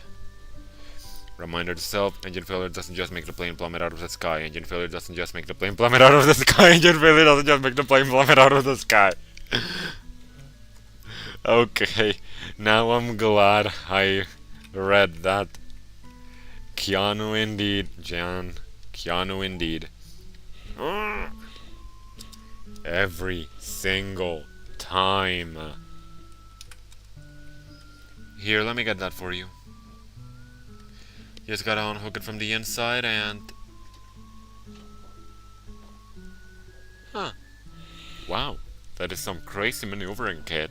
Speaker 1: Reminder to self, engine failure doesn't just make the plane plummet out of the sky. Engine failure doesn't just make the plane plummet out of the sky. Engine failure doesn't just make the plane plummet out of the sky. Okay, now I'm glad I read that. Keanu indeed, Jan. Keanu indeed. Every single time. Here, let me get that for you. You just gotta unhook it from the inside and... Huh. Wow, that is some crazy maneuvering kit.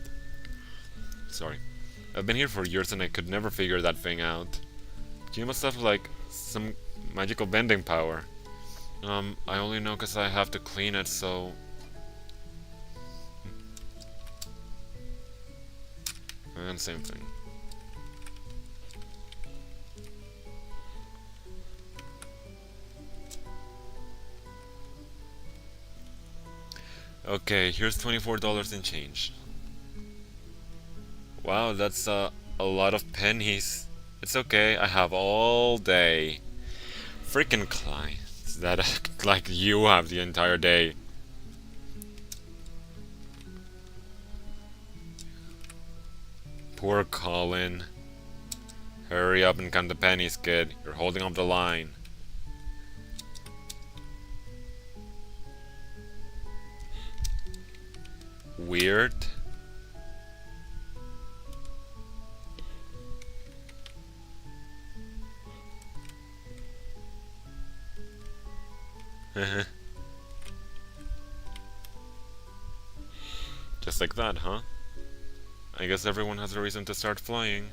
Speaker 1: Sorry. I've been here for years and I could never figure that thing out. You must have, like, some magical bending power. I only know because I have to clean it, so... And same thing. Okay, here's $24 in change. Wow, that's a lot of pennies. It's okay, I have all day. Freaking clients that act like you have the entire day. Poor Colin. Hurry up and count the pennies, kid. You're holding up the line. Weird. Just like that, huh? I guess everyone has a reason to start flying.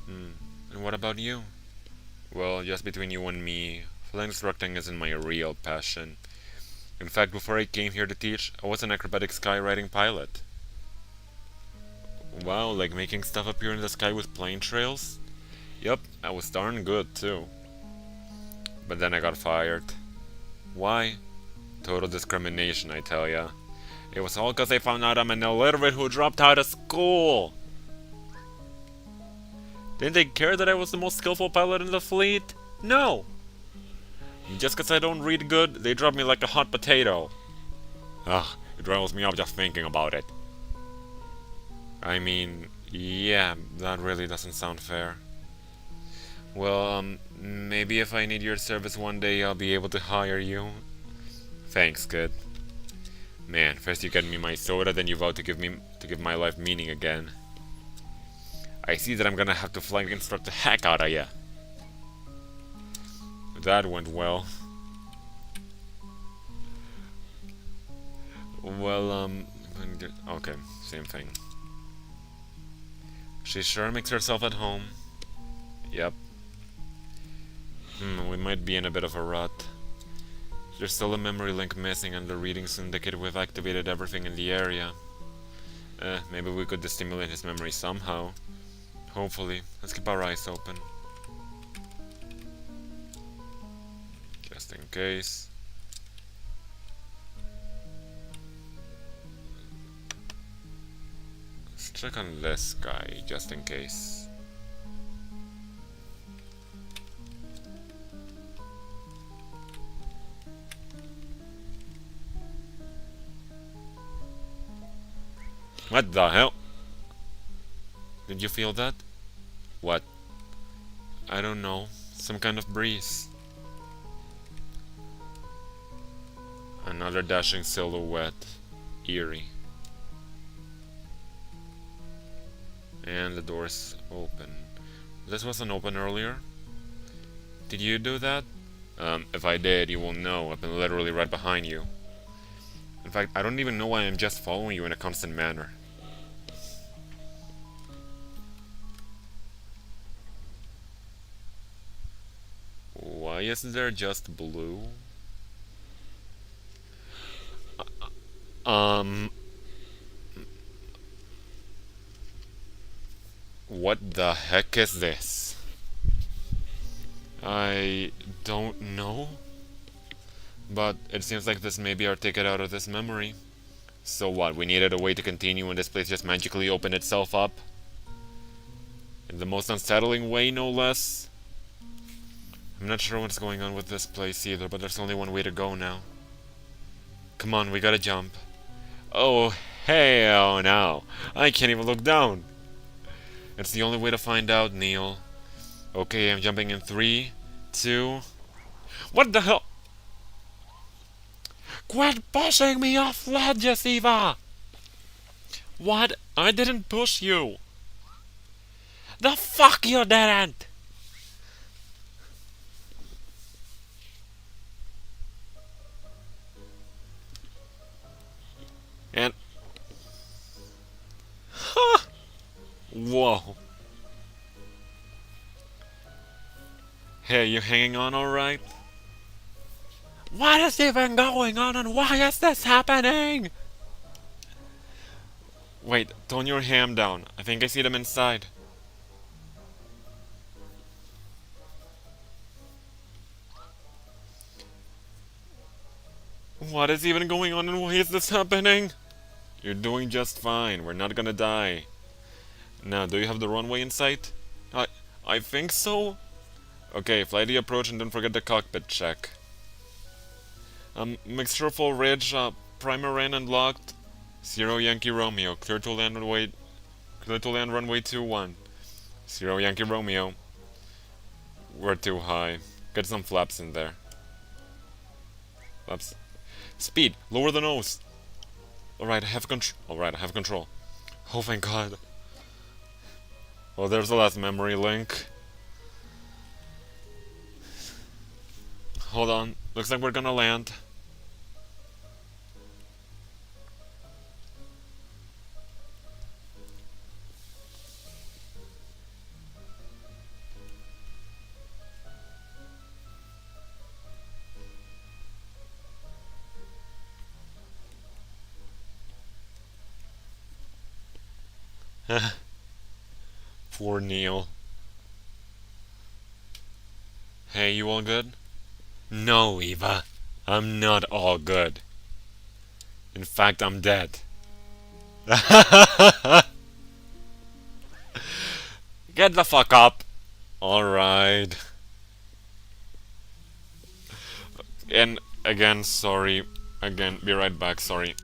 Speaker 1: And what about you? Well, just between you and me, flying instructing isn't my real passion. In fact, before I came here to teach, I was an acrobatic skywriting pilot. Wow, like making stuff appear in the sky with plane trails? Yup, I was darn good too. But then I got fired. Why? Total discrimination, I tell ya. It was all because they found out I'm an illiterate who dropped out of school. Didn't they care that I was the most skillful pilot in the fleet? No! Just 'cause I don't read good, they drop me like a hot potato. Ugh, it riles me up just thinking about it. I mean, yeah, that really doesn't sound fair. Well, maybe if I need your service one day, I'll be able to hire you. Thanks, kid. Man, first you get me my soda, then you vow to give my life meaning again. I see that I'm gonna have to flying instruct the heck out of ya. That went well. Well, okay, same thing. She sure makes herself at home. Yep. We might be in a bit of a rut. There's still a memory link missing, and the readings indicate we've activated everything in the area. Maybe we could stimulate his memory somehow. Hopefully. Let's keep our eyes open. Just in case. Let's check on this guy, just in case. What the hell? Did you feel that? What? I don't know. Some kind of breeze. Another dashing silhouette. Eerie. And the door's open. This wasn't open earlier. Did you do that? If I did, you will know. I've been literally right behind you. In fact, I don't even know why I'm just following you in a constant manner. Why isn't there just blue? What the heck is this? I don't know. But it seems like this may be our ticket out of this memory. So what, we needed a way to continue and this place just magically opened itself up? In the most unsettling way, no less? I'm not sure what's going on with this place either, but there's only one way to go now. Come on, we gotta jump. Oh, hell no. I can't even look down. It's the only way to find out, Neil. Okay, I'm jumping in 3, 2... What the hell? Quit pushing me off ledges, Eva! What? I didn't push you. The fuck you didn't! And... Huh! Whoa. Hey, you hanging on alright? What is even going on and why is this happening? Wait, tone your ham down. I think I see them inside. What is even going on and why is this happening? You're doing just fine. We're not gonna die. Now, do you have the runway in sight? I think so. Okay, fly the approach and don't forget the cockpit check. Mixture full ridge, primer in and locked. 0 Yankee Romeo, clear to land runway 21. 0 Yankee Romeo. We're too high. Get some flaps in there. Flaps. Speed, lower the nose. Alright, I have control. Oh, thank God. Oh, there's the last memory link. Hold on. Looks like we're gonna land. Poor Neil. Hey, you all good? No, Eva. I'm not all good. In fact, I'm dead. Get the fuck up. Alright. And again, sorry. Again, be right back, sorry.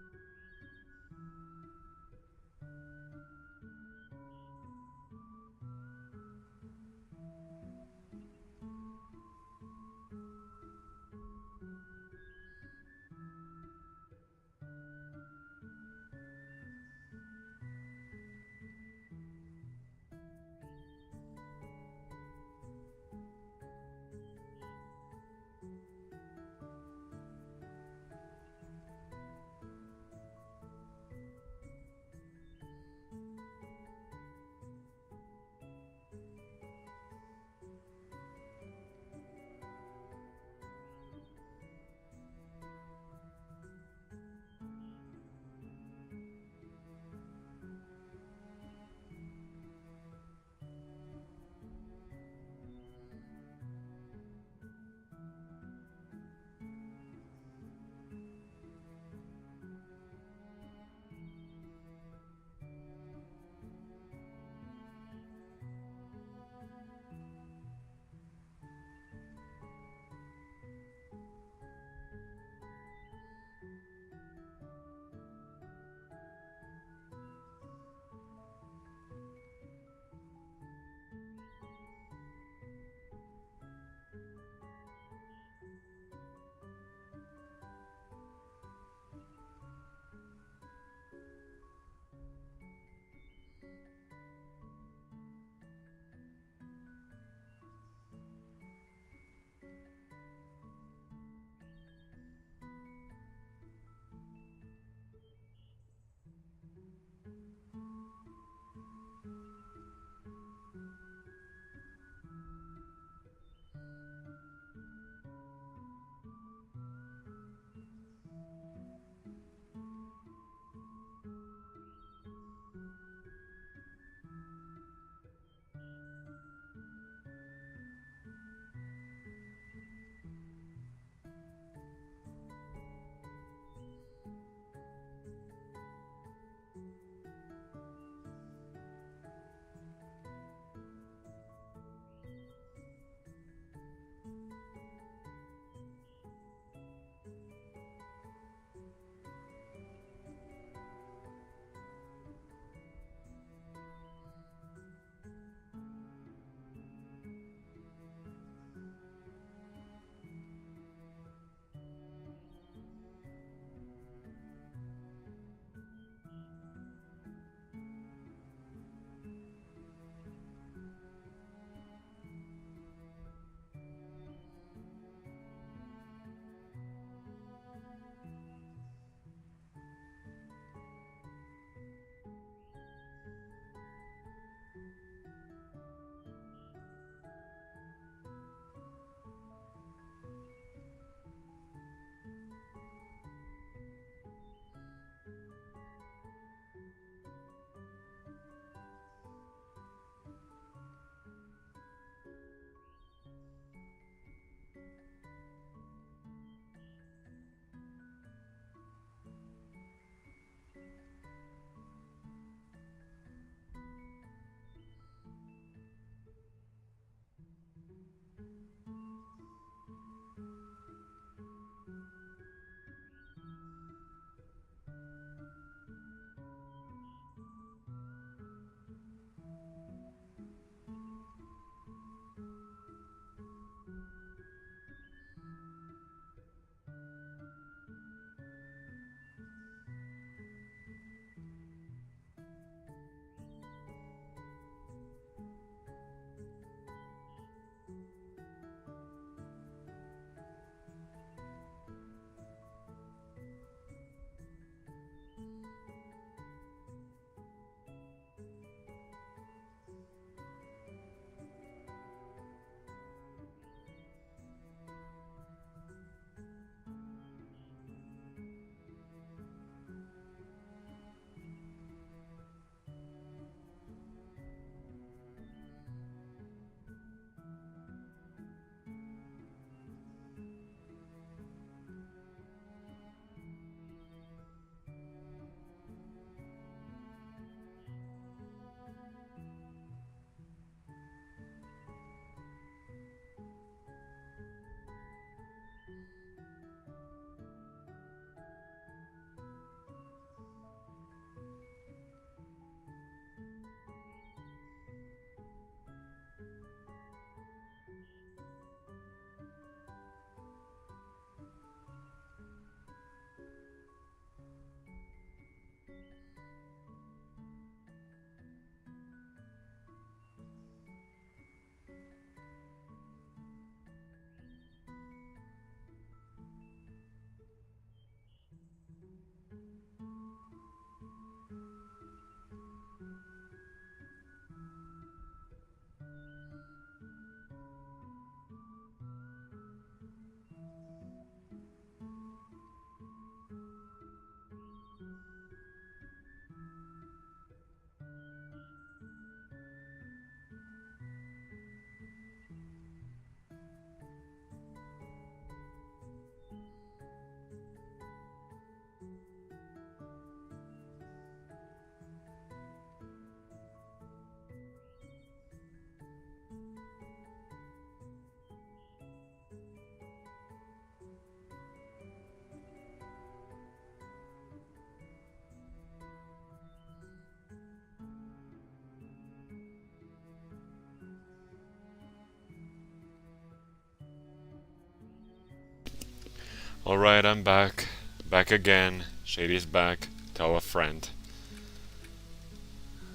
Speaker 1: Alright, I'm back. Back again. Shady's back. Tell a friend.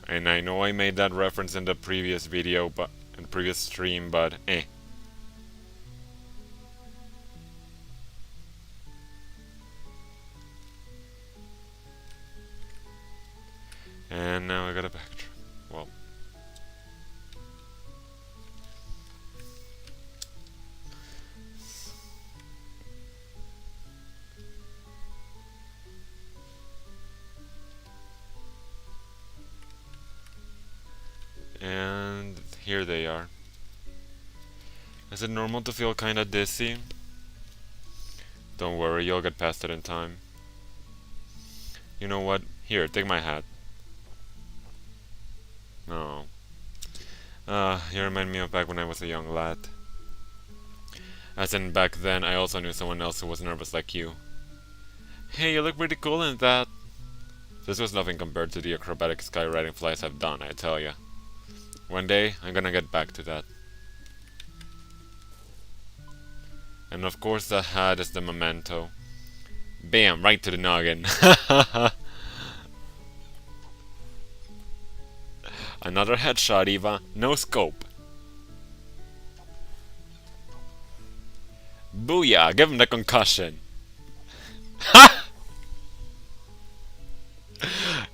Speaker 1: And I know I made that reference in the previous video, but in the previous stream, but eh. And now I gotta backtrack. Well. And here they are. Is it normal to feel kinda dizzy? Don't worry, you'll get past it in time. You know what? Here, take my hat. No. You remind me of back when I was a young lad. As in, back then, I also knew someone else who was nervous like you. Hey, you look pretty cool in that. This was nothing compared to the acrobatic skywriting flights I've done, I tell ya. One day, I'm gonna get back to that. And of course the hat is the memento. Bam, right to the noggin. Another headshot, Eva. No scope. Booyah, give him the concussion. Ha!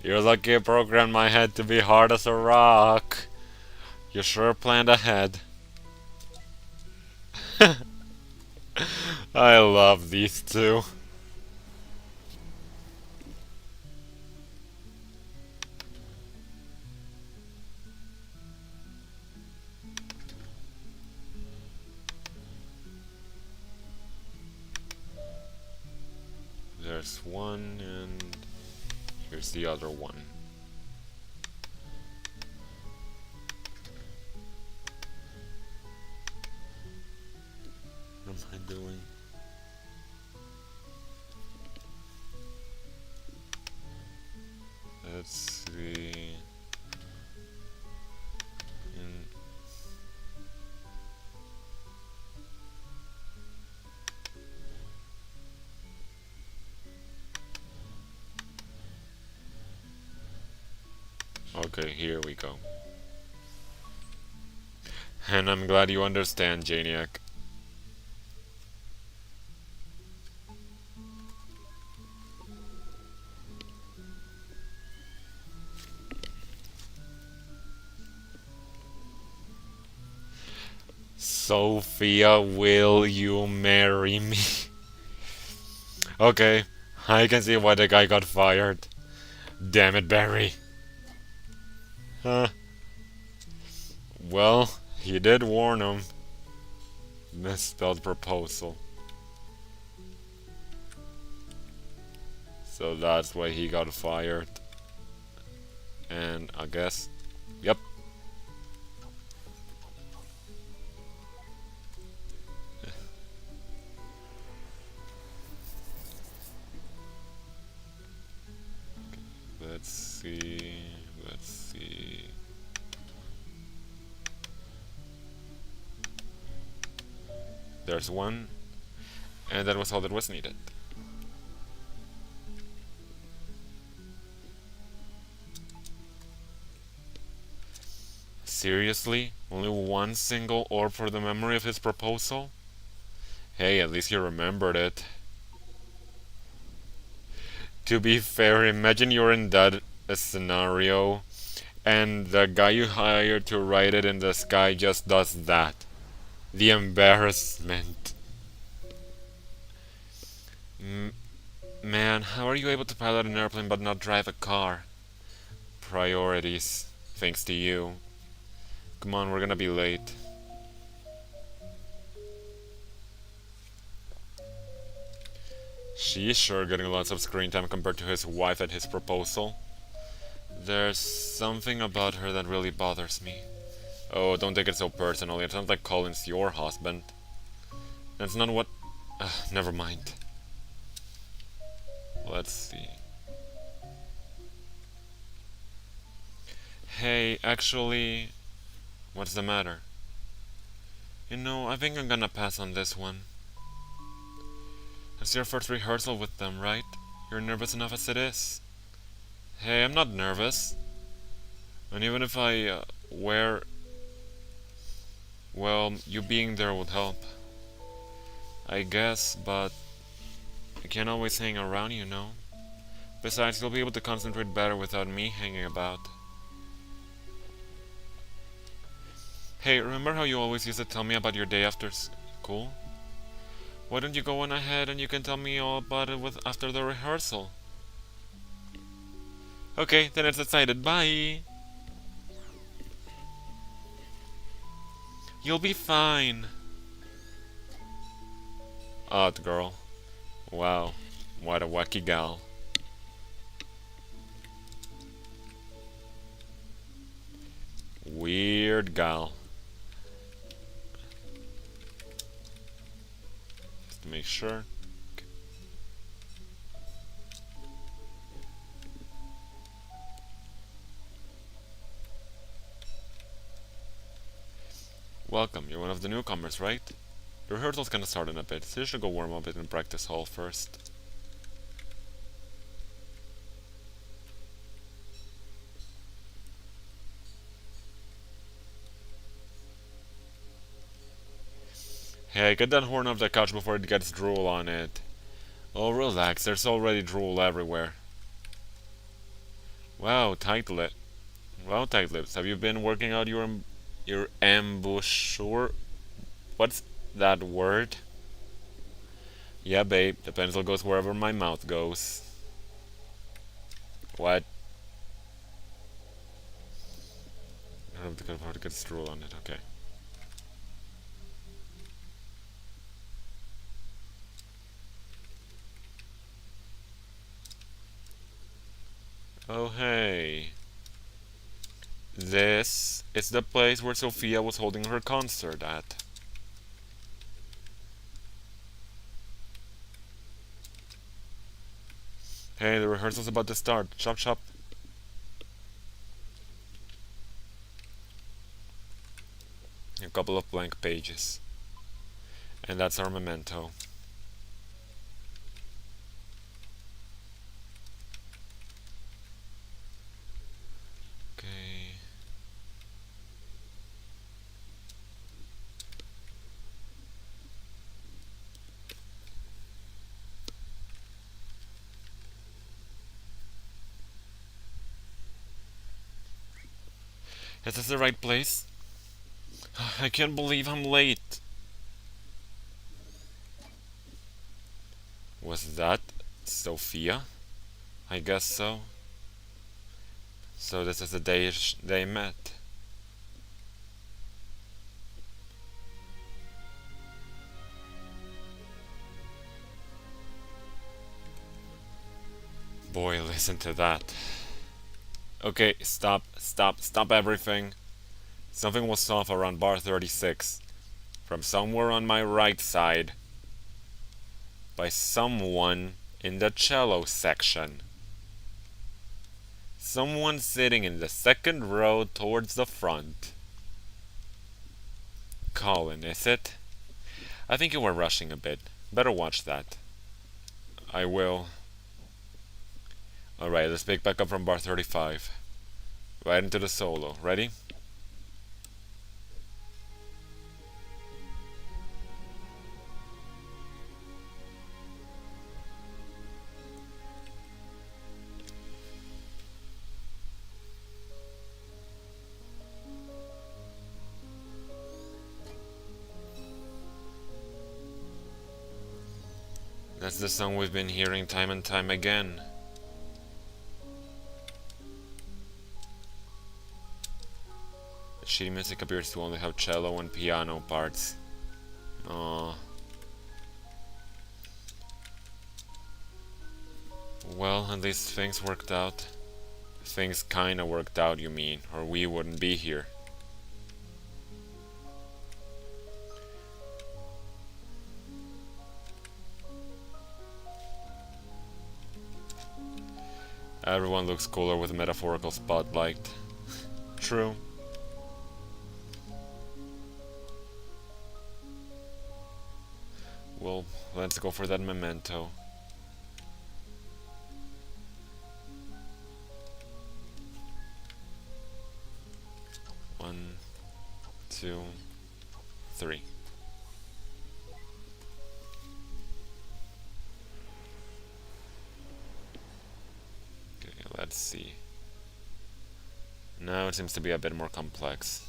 Speaker 1: You're lucky I programmed my head to be hard as a rock. You sure planned ahead. I love these two. There's one, and here's the other one. What am I doing? Let's see. Okay, here we go. And I'm glad you understand, Janiac. Sophia, will you marry me? Okay, I can see why the guy got fired. Damn it, Barry. Huh. Well, he did warn him. Misspelled proposal. So that's why he got fired. And I guess, yep. Let's see. There's one, and that was all that was needed. Seriously? Only one single orb for the memory of his proposal? Hey, at least he remembered it. To be fair, imagine you're in that scenario, and the guy you hired to write it in the sky just does that. The embarrassment. Man, how are you able to pilot an airplane but not drive a car? Priorities, thanks to you. Come on, we're gonna be late. She's sure getting lots of screen time compared to his wife at his proposal. There's something about her that really bothers me. Oh, don't take it so personally. It sounds like Colin's your husband. That's not what... never mind. Let's see. Hey, actually... What's the matter? You know, I think I'm gonna pass on this one. It's your first rehearsal with them, right? You're nervous enough as it is. Hey, I'm not nervous. And even if I were, well, you being there would help. I guess, but I can't always hang around, you know. Besides, you'll be able to concentrate better without me hanging about. Hey, remember how you always used to tell me about your day after school? Why don't you go on ahead and you can tell me all about it after the rehearsal? Okay, then it's decided. Bye! You'll be fine. Odd girl. Wow, what a wacky gal. Weird gal. Just to make sure. Welcome, you're one of the newcomers, right? The rehearsal's gonna start in a bit, so you should go warm up in the practice hall first. Hey, get that horn off the couch before it gets drool on it. Oh, relax, there's already drool everywhere. Wow, tight-lipped. Well, tight-lips, have you been working out your embouchure? What's that word? Yeah, babe, the pencil goes wherever my mouth goes. What? I don't have to get drool on it, okay. Oh, hey. This is the place where Sophia was holding her concert at. Hey, the rehearsal's about to start. Chop chop. A couple of blank pages. And that's our memento. Okay. Is this the right place? I can't believe I'm late. Was that Sophia? I guess so. So this is the day they met. Boy, listen to that. Okay, stop everything. Something was off around bar 36. From somewhere on my right side. By someone in the cello section. Someone sitting in the second row towards the front. Colin, is it? I think you were rushing a bit. Better watch that. I will. Alright, let's pick back up from bar 35. Right into the solo. Ready? That's the song we've been hearing time and time again. The sheet music appears to only have cello and piano parts. Aww. Well, at least things worked out. Things kinda worked out, you mean, or we wouldn't be here. Everyone looks cooler with a metaphorical spotlight. True. well, let's go for that memento. One, two, three. Okay, let's see. Now it seems to be a bit more complex.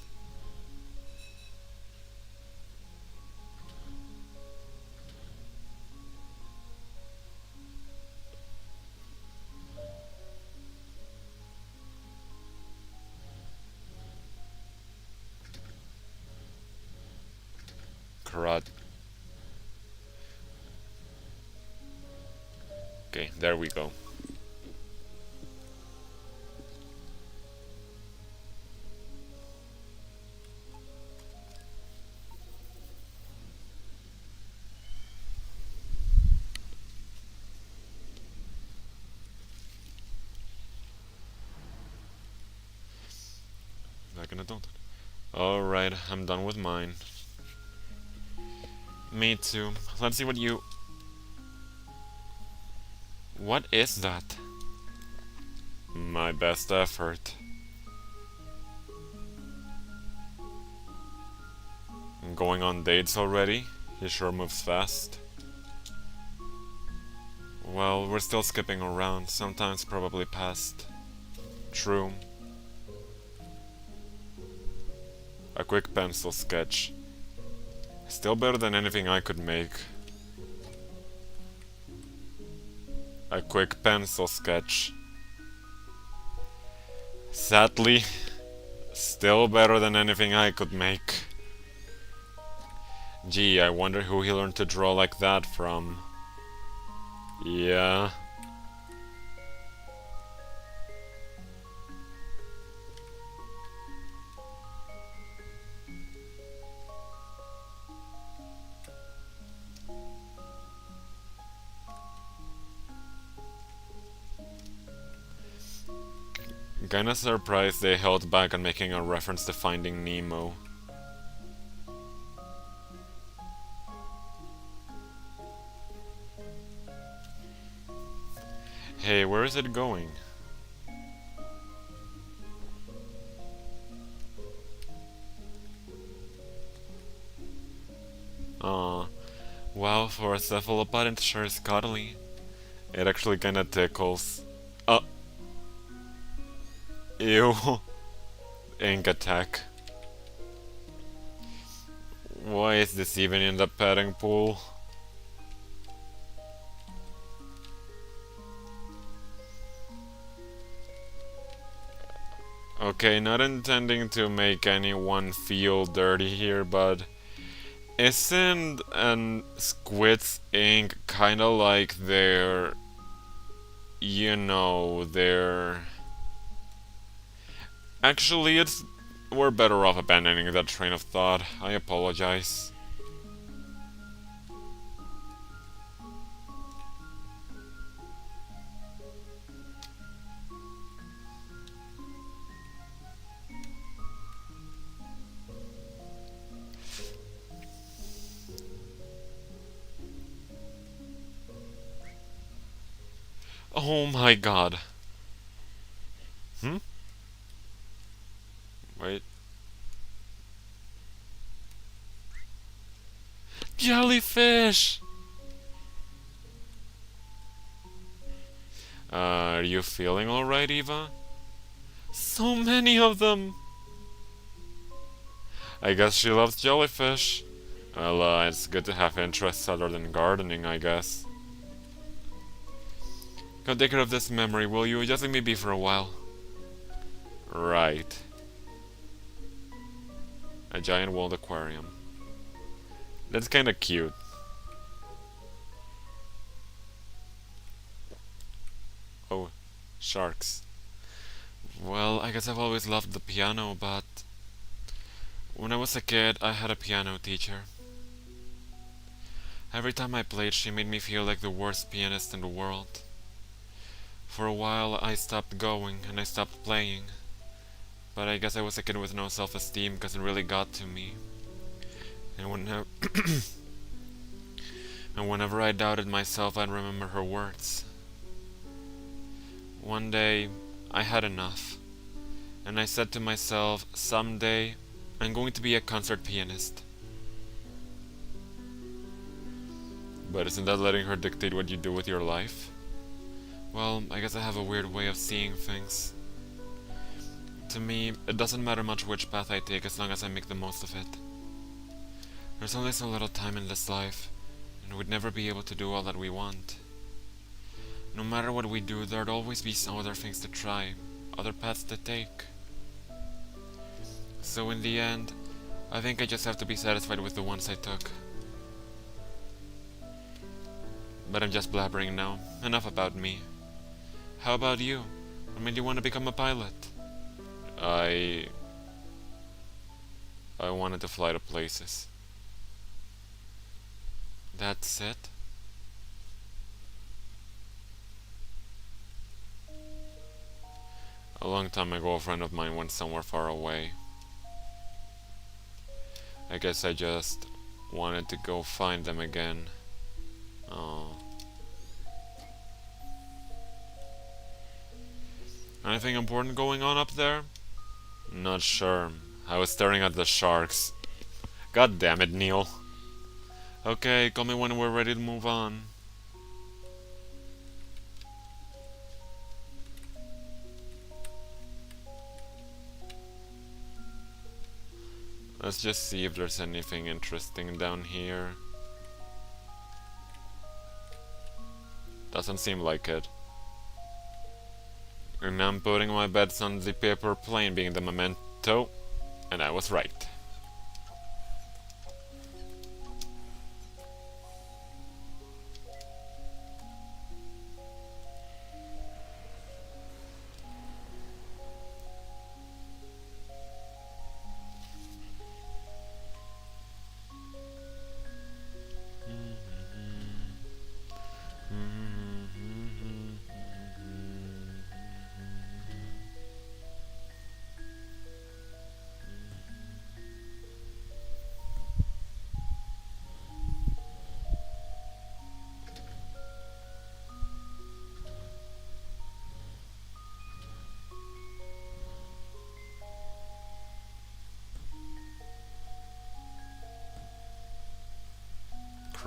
Speaker 1: Crud. Okay, there we go. Not gonna don't. Alright, I'm done with mine. Me too. Let's see what you... What is that? My best effort. Going on dates already? He sure moves fast. Well, we're still skipping around, sometimes probably past. True. A quick pencil sketch. Still better than anything I could make. A quick pencil sketch. Sadly, still better than anything I could make. Gee, I wonder who he learned to draw like that from. Yeah. Kinda surprised they held back on making a reference to Finding Nemo. Hey, where is it going? Aw, well, for a cephalopod it sure is cuddly. It actually kinda tickles. Ew. Ink attack. Why is this even in the petting pool? Okay, not intending to make anyone feel dirty here, but isn't Squid's ink kinda like their... You know, their... Actually, we're better off abandoning that train of thought. I apologize. Oh my god. Wait. Jellyfish! Are you feeling alright, Eva? So many of them! I guess she loves jellyfish. Well, it's good to have interests other than gardening, I guess. Go take care of this memory, will you? Just let me be for a while. Right. A giant walled aquarium. That's kinda cute. Oh, sharks. Well, I guess I've always loved the piano, but... When I was a kid, I had a piano teacher. Every time I played, she made me feel like the worst pianist in the world. For a while, I stopped going, and I stopped playing. But I guess I was a kid with no self-esteem, because it really got to me. And And whenever I doubted myself, I'd remember her words. One day, I had enough, and I said to myself, someday, I'm going to be a concert pianist. But isn't that letting her dictate what you do with your life? Well, I guess I have a weird way of seeing things. To me, it doesn't matter much which path I take as long as I make the most of it. There's only so little time in this life, and we'd never be able to do all that we want. No matter what we do, there'd always be some other things to try, other paths to take. So in the end, I think I just have to be satisfied with the ones I took. But I'm just blabbering now. Enough about me. How about you? What made you want to become a pilot? I wanted to fly to places. That's it? A long time ago, a friend of mine went somewhere far away. I guess I just wanted to go find them again. Oh. Anything important going on up there? Not sure. I was staring at the sharks. God damn it, Neil. Okay, call me when we're ready to move on. Let's just see if there's anything interesting down here. Doesn't seem like it. And I'm putting my bets on the paper plane being the memento, and I was right.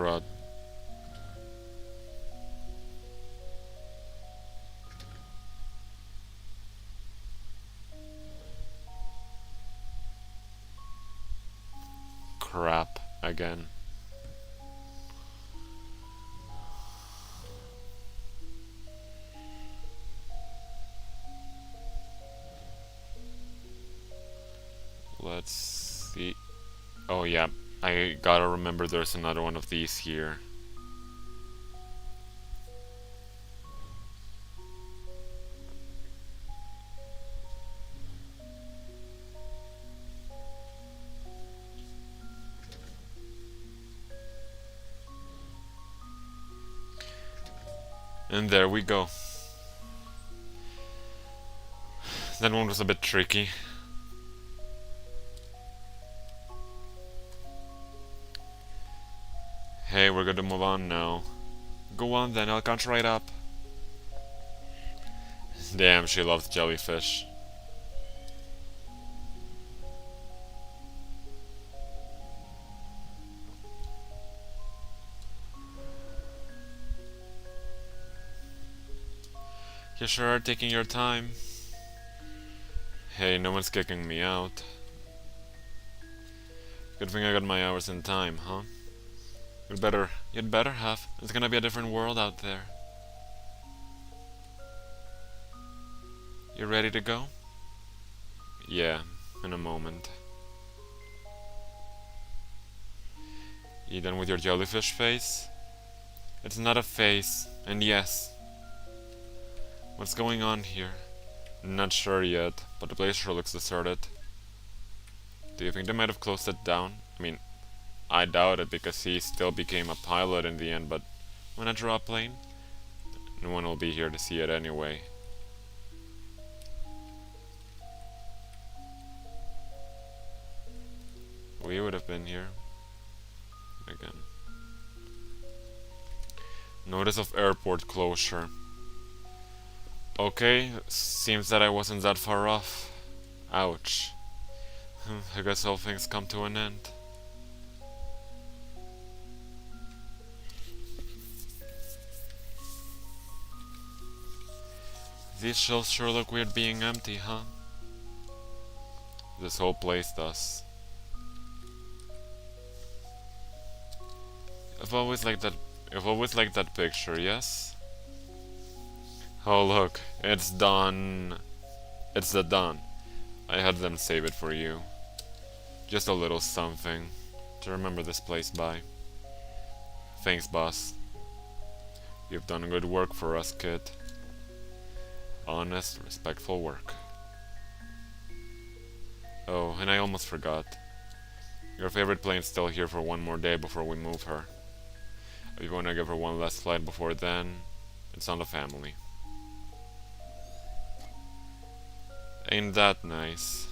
Speaker 1: Crud. Crap again. Let's see. Oh yeah, I gotta remember there's another one of these here. And there we go. That one was a bit tricky. Hey, we're good to move on now. Go on then, I'll count right up. Damn, she loves jellyfish. You sure are taking your time. Hey, no one's kicking me out. Good thing I got my hours in time, huh? You'd better have. It's gonna be a different world out there. You ready to go? Yeah, in a moment. You done with your jellyfish face? It's not a face, and yes. What's going on here? Not sure yet, but the place sure looks deserted. Do you think they might have closed it down? I mean, I doubt it because he still became a pilot in the end, but when I draw a plane, no one will be here to see it anyway. We would have been here. Again. Notice of airport closure. Okay, seems that I wasn't that far off. Ouch. I guess all things come to an end. These shelves sure look weird being empty, huh? This whole place does. I've always liked that picture, yes? Oh look, it's done. It's the done. I had them save it for you. Just a little something to remember this place by. Thanks, boss. You've done good work for us, kid. Honest, respectful work. Oh, and I almost forgot. Your favorite plane's still here for one more day before we move her. If you want to give her one last flight before then, it's on the family. Ain't that nice?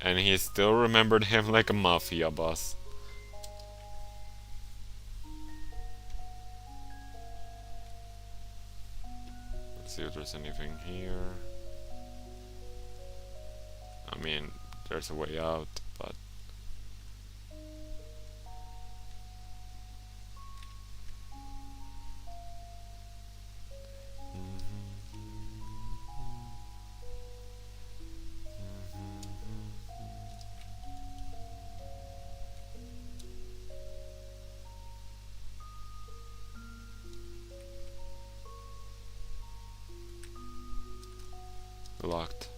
Speaker 1: And he still remembered him like a mafia boss. Let's see if there's anything here. I mean, there's a way out, but... Locked.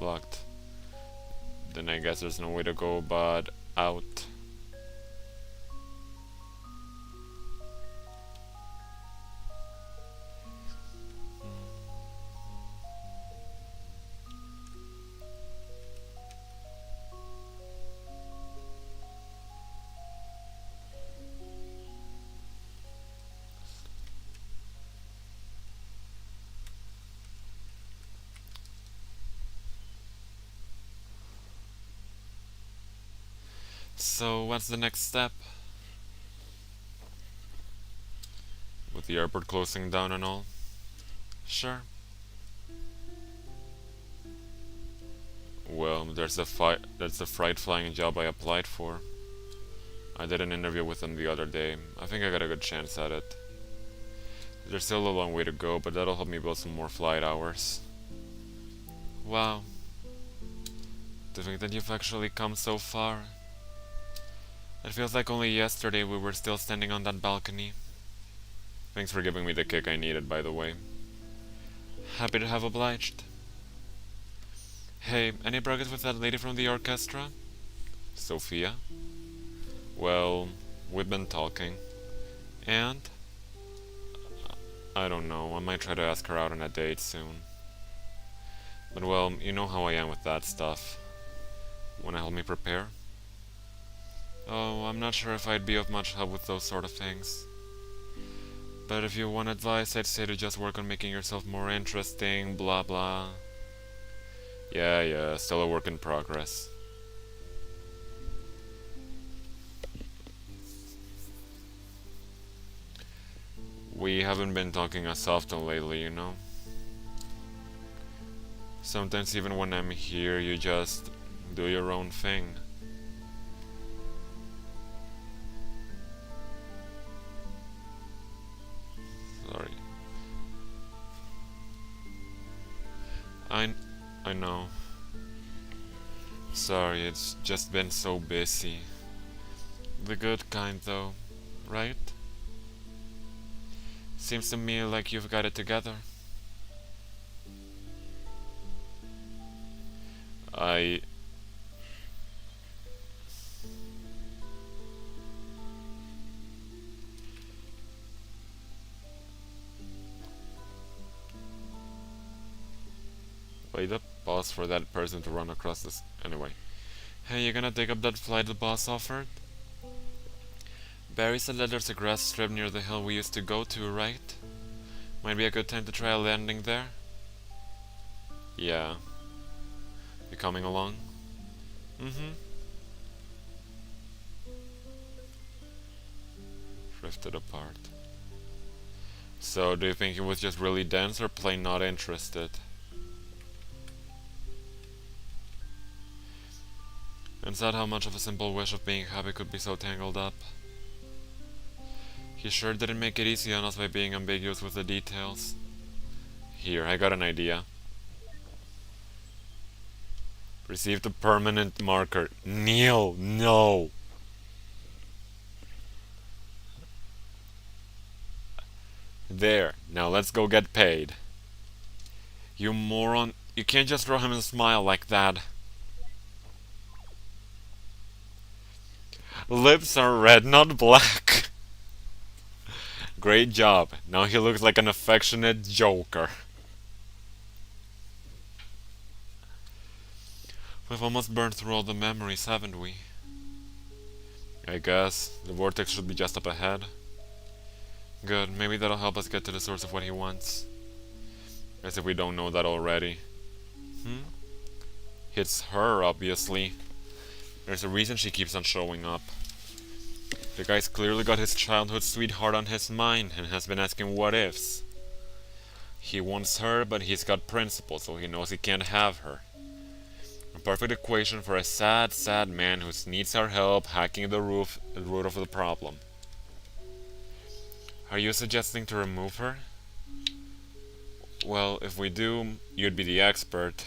Speaker 1: Locked. Then I guess there's no way to go but out. So what's the next step? With the airport closing down and all? Sure. Well, there's a freight flying job I applied for. I did an interview with them the other day. I think I got a good chance at it. There's still a long way to go, but that'll help me build some more flight hours. Wow. To think that you've actually come so far. It feels like only yesterday we were still standing on that balcony. Thanks for giving me the kick I needed, by the way. Happy to have obliged. Hey, any progress with that lady from the orchestra? Sophia? Well, we've been talking. And? I don't know, I might try to ask her out on a date soon. But well, you know how I am with that stuff. Wanna help me prepare? Oh, I'm not sure if I'd be of much help with those sort of things. But if you want advice, I'd say to just work on making yourself more interesting, blah blah. Yeah, still a work in progress. We haven't been talking as often lately, you know? Sometimes even when I'm here, you just do your own thing. Sorry. I know. Sorry, it's just been so busy. The good kind though, right? Seems to me like you've got it together. I... Wait up, pause for that person to run across this... Anyway. Hey, you gonna take up that flight the boss offered? Barry said that there's a grass strip near the hill we used to go to, right? Might be a good time to try a landing there? Yeah. You coming along? Mm-hmm. Drifted apart. So, do you think he was just really dense or plain not interested? And said how much of a simple wish of being happy could be so tangled up. He sure didn't make it easy on us by being ambiguous with the details. Here, I got an idea. Received a permanent marker. Neil, no! There, now let's go get paid. You moron, you can't just draw him a smile like that. Lips are red, not black. Great job. Now he looks like an affectionate joker. We've almost burned through all the memories, haven't we? I guess. The vortex should be just up ahead. Good, maybe that'll help us get to the source of what he wants. As if we don't know that already. It's her, obviously. There's a reason she keeps on showing up. The guy's clearly got his childhood sweetheart on his mind and has been asking what ifs. He wants her, but he's got principles, so he knows he can't have her. A perfect equation for a sad, sad man who needs our help hacking the root of the problem. Are you suggesting to remove her? Well, if we do, you'd be the expert.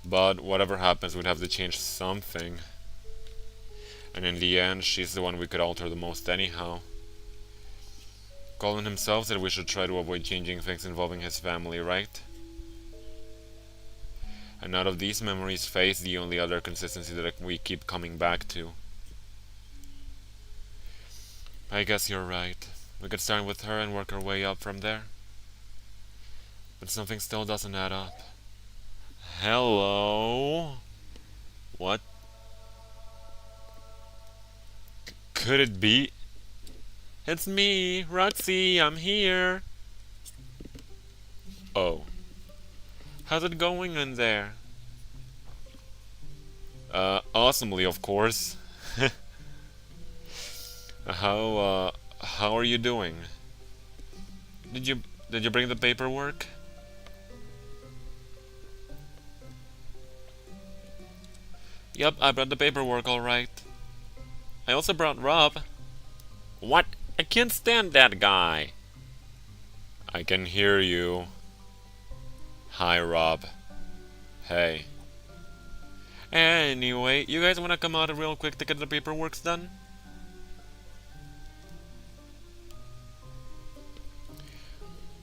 Speaker 1: But whatever happens, we'd have to change something. And in the end, she's the one we could alter the most anyhow. Colin himself said we should try to avoid changing things involving his family, right? And out of these memories, faith's the only other consistency that we keep coming back to. I guess you're right. We could start with her and work our way up from there. But something still doesn't add up. Hello? What? Could it be? It's me, Roxy, I'm here. Oh. How's it going in there? Awesomely, of course. How are you doing? Did you bring the paperwork? Yep, I brought the paperwork all right. I also brought Rob. What? I can't stand that guy. I can hear you. Hi, Rob. Hey. Anyway, you guys wanna come out real quick to get the paperwork done?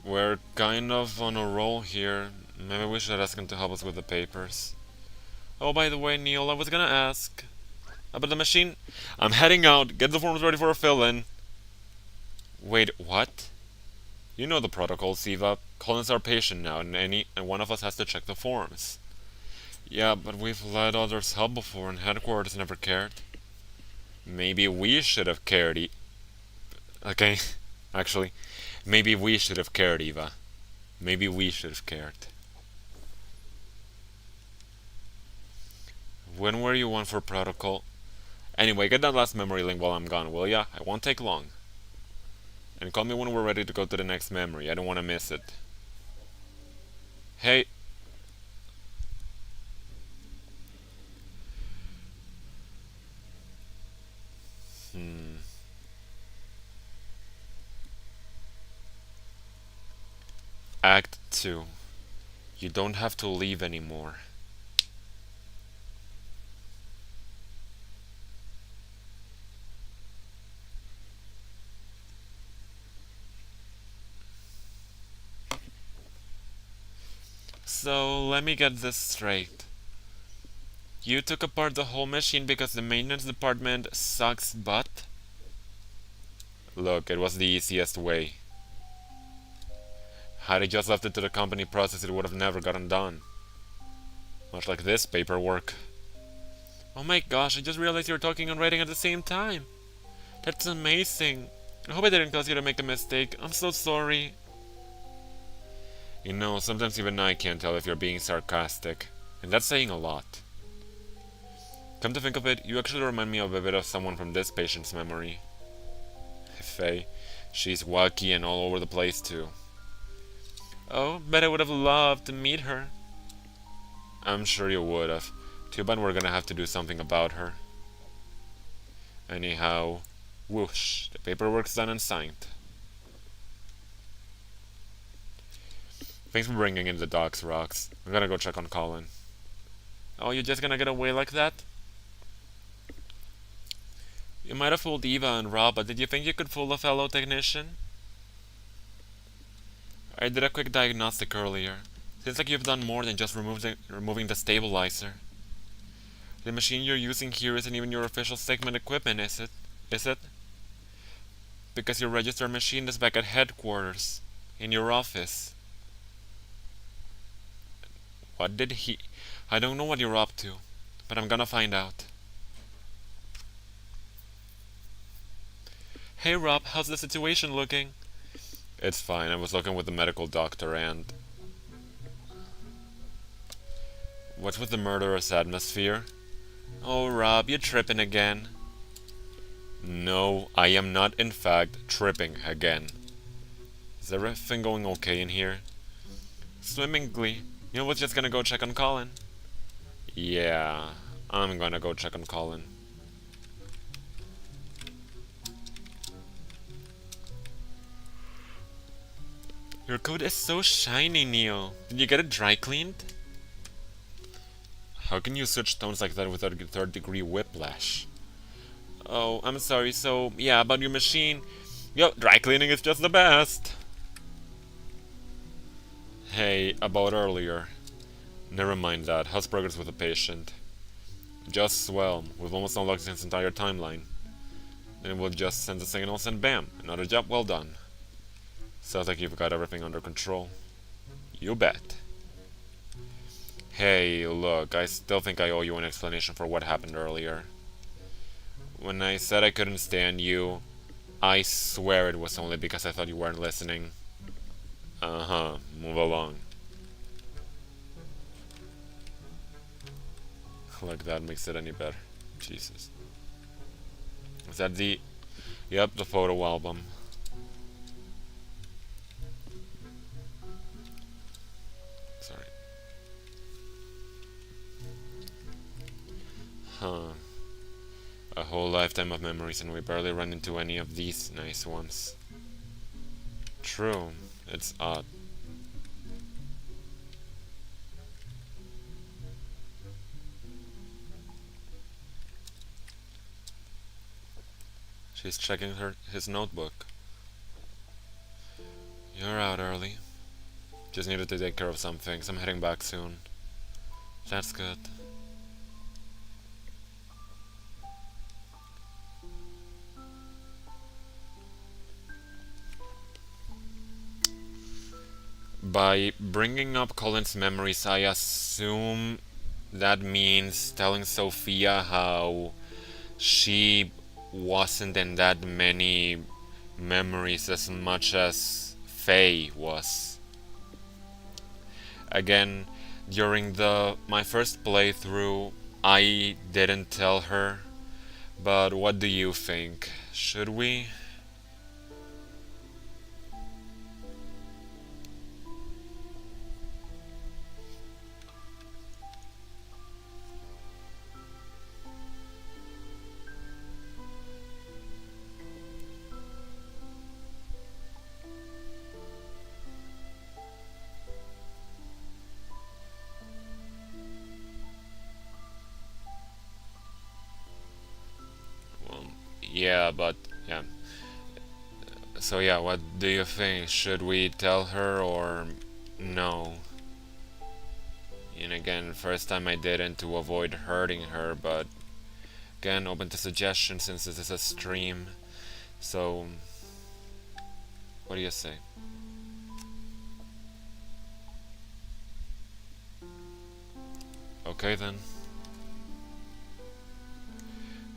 Speaker 1: We're kind of on a roll here. Maybe we should ask him to help us with the papers. Oh, by the way, Neil, I was gonna ask about the machine. I'm heading out. Get the forms ready for a fill-in. Wait, what? You know the protocol, Siva. Colin's our patient now, and one of us has to check the forms. Yeah, but we've let others help before, and headquarters never cared. Maybe we should have cared. Okay, actually, maybe we should have cared, Eva. Maybe we should have cared. When were you on for protocol? Anyway, get that last memory link while I'm gone, will ya? I won't take long. And call me when we're ready to go to the next memory. I don't want to miss it. Hey. Act 2. You don't have to leave anymore. So, let me get this straight. You took apart the whole machine because the maintenance department sucks butt? Look, it was the easiest way. Had I just left it to the company process, it would have never gotten done. Much like this paperwork. Oh my gosh, I just realized you were talking and writing at the same time. That's amazing. I hope I didn't cause you to make a mistake. I'm so sorry. You know, sometimes even I can't tell if you're being sarcastic. And that's saying a lot. Come to think of it, you actually remind me of a bit of someone from this patient's memory. Faye. She's wacky and all over the place too. Oh, bet I would have loved to meet her. I'm sure you would have. Too bad we're gonna have to do something about her. Anyhow, whoosh, the paperwork's done and signed. Thanks for bringing in the dogs, Rox. I'm gonna go check on Colin. Oh, you're just gonna get away like that? You might have fooled Eva and Rob, but did you think you could fool a fellow technician? I did a quick diagnostic earlier. Seems like you've done more than just removing the stabilizer. The machine you're using here isn't even your official Sigmund equipment, is it? Is it? Because your registered machine is back at headquarters, in your office. What did he... I don't know what you're up to, but I'm gonna find out. Hey Rob, how's the situation looking? It's fine, I was looking with the medical doctor and... What's with the murderous atmosphere? Oh Rob, you're tripping again. No, I am not in fact tripping again. Is everything going okay in here? Swimmingly. You was just gonna go check on Colin. Yeah, I'm gonna go check on Colin. Your coat is so shiny, Neo. Did you get it dry cleaned? How can you switch tones like that without third-degree whiplash? Oh, I'm sorry, so, yeah, about your machine. Yo, dry cleaning is just the best. Hey, about earlier. Never mind that. How's progress with the patient? Just swell. We've almost unlocked his entire timeline. Then we'll just send the signals and bam, another job well done. Sounds like you've got everything under control. You bet. Hey, look, I still think I owe you an explanation for what happened earlier. When I said I couldn't stand you, I swear it was only because I thought you weren't listening. Uh-huh, move along. Like that makes it any better. Jesus. Is that the... Yep, the photo album. Sorry. Huh. A whole lifetime of memories and we barely run into any of these nice ones. True. It's odd. She's checking his notebook. You're out early. Just needed to take care of some things. I'm heading back soon. That's good. By bringing up Colin's memories, I assume that means telling Sophia how she wasn't in that many memories as much as Faye was. Again, during my first playthrough, I didn't tell her, but what do you think? Should we? Yeah, but yeah. So yeah, what do you think? Should we tell her or no? And again, first time I didn't to avoid hurting her, but again, open to suggestions since this is a stream. So, what do you say? Okay then.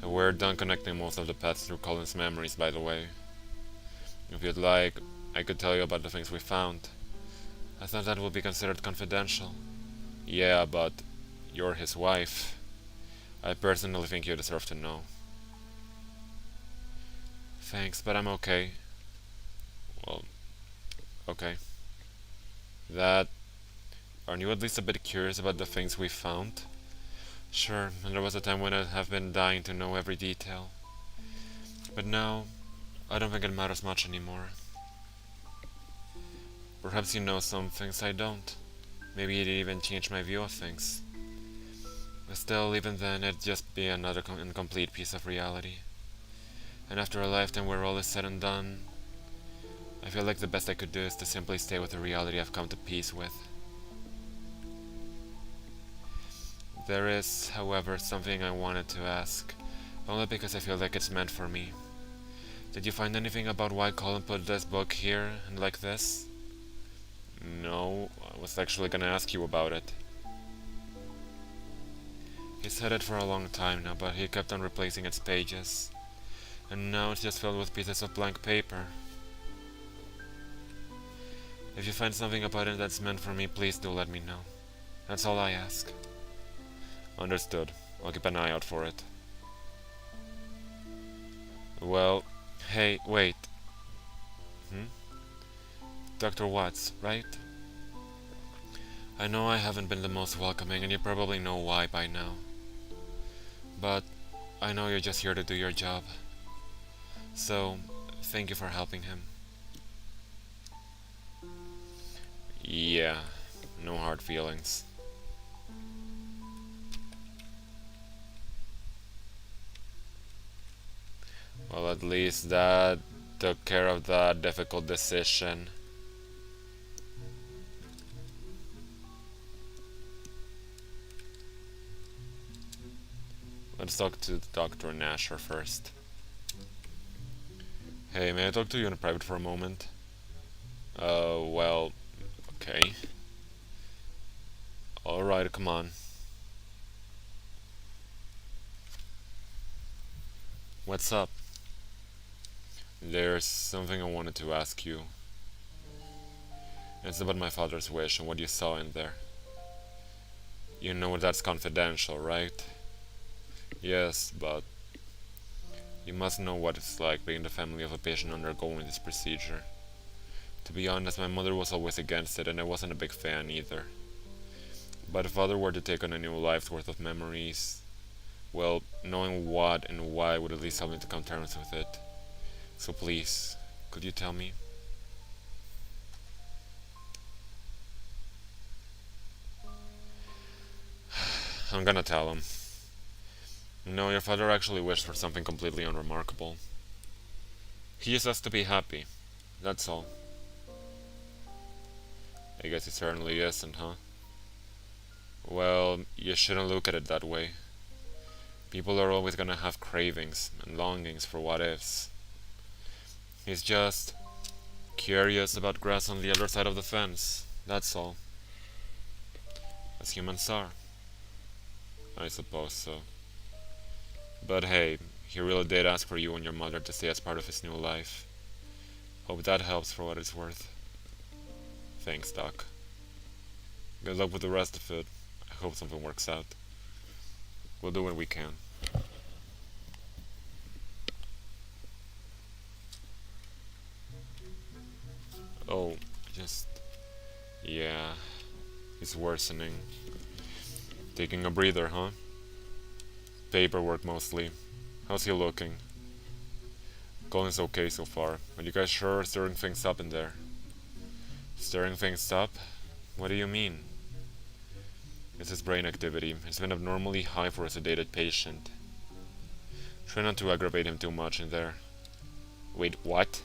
Speaker 1: We're done connecting most of the paths through Colin's memories, by the way. If you'd like, I could tell you about the things we found. I thought that would be considered confidential. Yeah, but You're his wife. I personally think you deserve to know. Thanks, but I'm okay. Well, okay. That... Aren't you at least a bit curious about the things we found? Sure, and there was a time when I'd have been dying to know every detail. But now, I don't think it matters much anymore. Perhaps you know some things I don't. Maybe it even changed my view of things. But still, even then, it'd just be another incomplete piece of reality. And after a lifetime where all is said and done, I feel like the best I could do is to simply stay with the reality I've come to peace with. There is, however, something I wanted to ask, only because I feel like it's meant for me. Did you find anything about why Colin put this book here and like this? No, I was actually gonna ask you about it. He's had it for a long time now, but he kept on replacing its pages. And now it's just filled with pieces of blank paper. If you find something about it that's meant for me, please do let me know. That's all I ask. Understood. I'll keep an eye out for it. Well, hey, wait. Dr. Watts, right? I know I haven't been the most welcoming, and you probably know why by now. But I know you're just here to do your job. So, thank you for helping him. Yeah, no hard feelings. Well, at least that took care of that difficult decision. Let's talk to Dr. Nasher first. Hey, may I talk to you in private for a moment? Well, okay. Alright, come on. What's up? There's something I wanted to ask you. It's about my father's wish and what you saw in there. You know that's confidential, right? Yes, but you must know what it's like being the family of a patient undergoing this procedure. To be honest, my mother was always against it, and I wasn't a big fan either. But if father were to take on a new life's worth of memories, well, knowing what and why would at least help me to come to terms with it. So please, could you tell me? I'm gonna tell him. No, your father actually wished for something completely unremarkable. He just has to be happy. That's all. I guess he certainly isn't, huh? Well, you shouldn't look at it that way. People are always gonna have cravings and longings for what ifs. He's just curious about grass on the other side of the fence. That's all. As humans are. I suppose so. But hey, he really did ask for you and your mother to stay as part of his new life. Hope that helps for what it's worth. Thanks, Doc. Good luck with the rest of it. I hope something works out. We'll do what we can. Oh, just... yeah, it's worsening. Taking a breather, huh? Paperwork mostly. How's he looking? Colin's okay so far, but you guys sure are stirring things up in there. Stirring things up? What do you mean? It's his brain activity. It's been abnormally high for a sedated patient. Try not to aggravate him too much in there. Wait, what?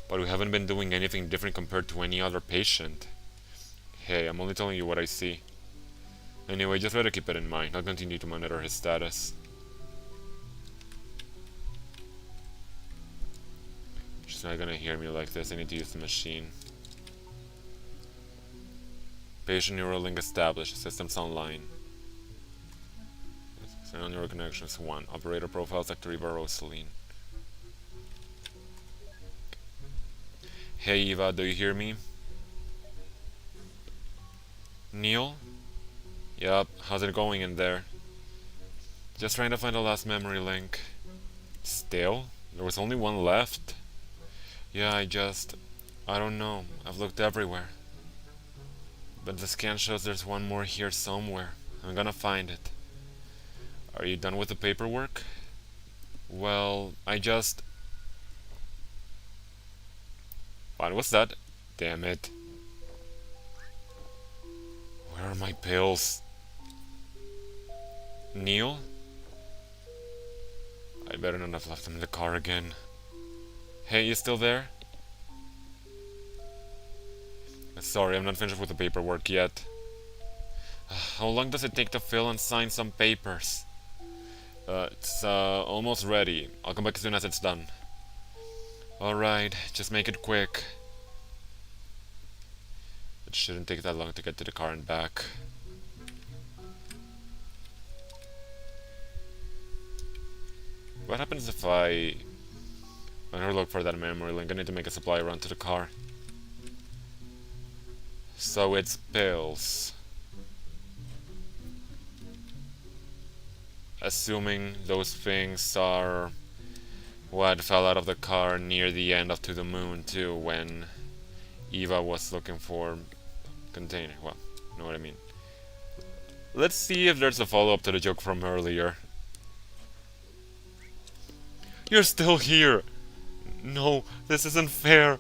Speaker 1: But we haven't been doing anything different compared to any other patient. Hey, I'm only telling you what I see. Anyway, just try to keep it in mind. I'll continue to monitor his status. She's not gonna hear me like this. I need to use the machine. Patient Neuralink established. Systems online. Send on your connections 1. Operator profile sector Eva Rosaline. Hey Eva, do you hear me? Neil? Yup, how's it going in there? Just trying to find the last memory link. Still? There was only one left? Yeah, I don't know. I've looked everywhere. But the scan shows there's one more here somewhere. I'm gonna find it. Are you done with the paperwork? Well, What was that? Damn it. Where are my pills? Neil? I better not have left them in the car again. Hey, you still there? Sorry, I'm not finished with the paperwork yet. How long does it take to fill and sign some papers? It's almost ready. I'll come back as soon as it's done. Alright, just make it quick. It shouldn't take that long to get to the car and back. What happens if I never look for that memory link? I need to make a supply run to the car. So it's pills. Assuming those things are what fell out of the car near the end of To the Moon too, when Eva was looking for container. Well, you know what I mean. Let's see if there's a follow-up to the joke from earlier. You're still here! No, this isn't fair.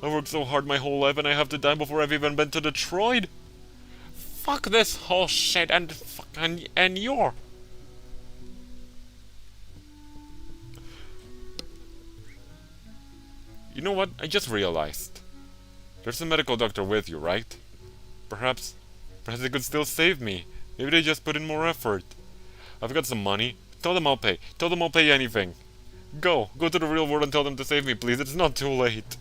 Speaker 1: I worked so hard my whole life and I have to die before I've even been to Detroit. Fuck this whole shit and you're... You know what? I just realized. There's a medical doctor with you, right? Perhaps they could still save me. Maybe they just put in more effort. I've got some money. Tell them I'll pay. Tell them I'll pay anything. Go to the real world and tell them to save me, please. It's not too late.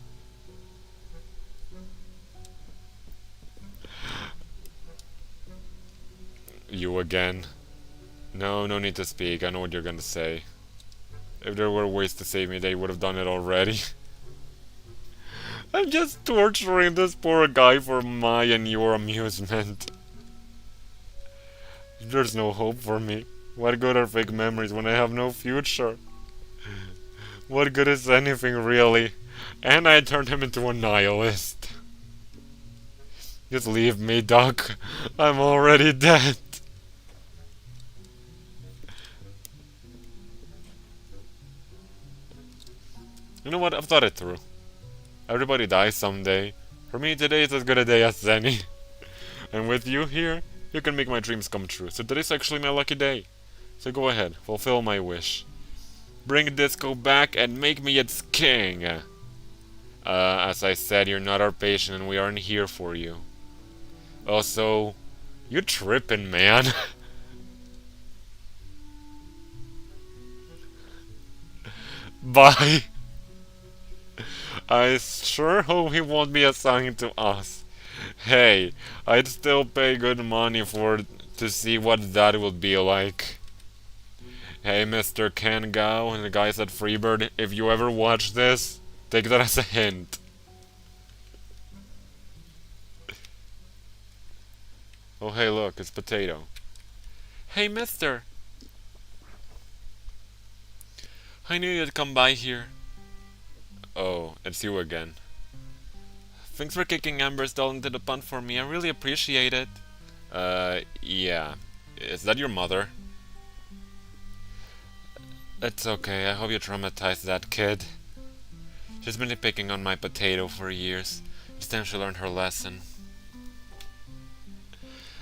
Speaker 1: You again? No need to speak. I know what you're gonna say. If there were ways to save me, they would have done it already. I'm just torturing this poor guy for my and your amusement. There's no hope for me. What good are fake memories when I have no future? What good is anything, really? And I turned him into a nihilist. Just leave me, Doc. I'm already dead. You know what? I've thought it through. Everybody dies someday. For me, today is as good a day as any. And with you here, you can make my dreams come true. So today's actually my lucky day. So go ahead, fulfill my wish. Bring disco back and make me its king. As I said, you're not our patient and we aren't here for you. Also, you trippin', man. Bye. I sure hope he won't be assigned to us. Hey, I'd still pay good money to see what that would be like. Hey, Mr. Ken Gao and the guys at Freebird, if you ever watch this, take that as a hint. Oh, hey, look, it's Potato. Hey, mister. I knew you'd come by here. Oh, it's you again. Thanks for kicking Amber's doll into the pond for me. I really appreciate it. Yeah. Is that your mother? It's okay. I hope you traumatized that kid. She's been picking on my potato for years. It's time she learned her lesson.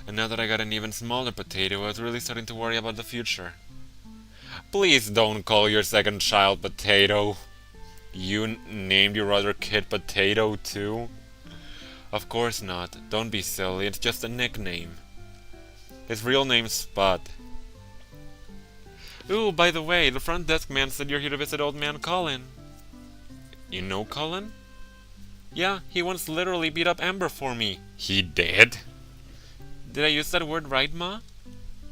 Speaker 1: And now that I got an even smaller potato, I was really starting to worry about the future. Please don't call your second child Potato. You named your other kid Potato too? Of course not. Don't be silly. It's just a nickname. His real name's Spud. Ooh, by the way, the front desk man said you're here to visit old man Colin. You know Colin? Yeah, he once literally beat up Amber for me. He did? Did I use that word right, Ma?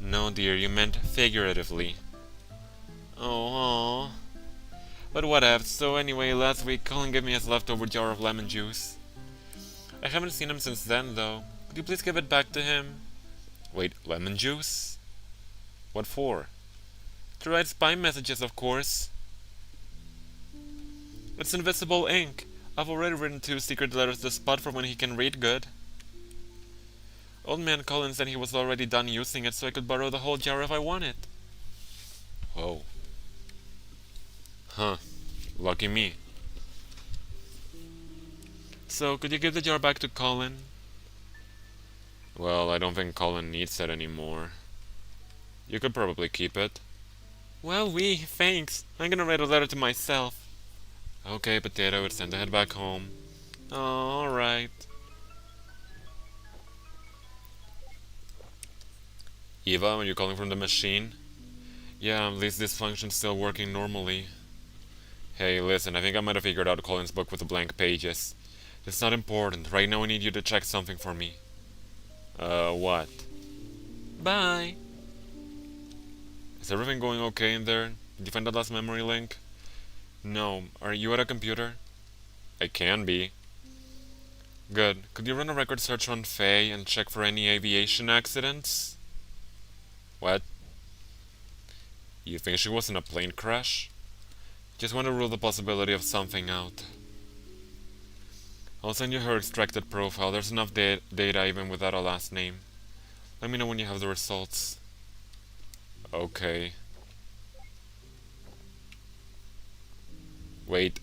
Speaker 1: No, dear, you meant figuratively. Oh, but whatever. So anyway, last week Colin gave me his leftover jar of lemon juice. I haven't seen him since then, though. Could you please give it back to him? Wait, lemon juice? What for? To write spy messages, of course. It's invisible ink. I've already written 2 secret letters to Spot for when he can read good. Old man Colin said he was already done using it so I could borrow the whole jar if I want it. Oh. Huh. Lucky me. So, could you give the jar back to Colin? Well, I don't think Colin needs it anymore. You could probably keep it. Well, thanks. I'm gonna write a letter to myself. Okay, Potato, it's time to head back home. Alright. Eva, are you calling from the machine? Yeah, at least this function's still working normally. Hey, listen, I think I might have figured out Colin's book with the blank pages. It's not important. Right now I need you to check something for me. What? Bye. Is everything going okay in there? Did you find the last memory link? No. Are you at a computer? I can be. Good. Could you run a record search on Faye and check for any aviation accidents? What? You think she was in a plane crash? Just want to rule the possibility of something out. I'll send you her extracted profile. There's enough data even without a last name. Let me know when you have the results. Okay. Wait.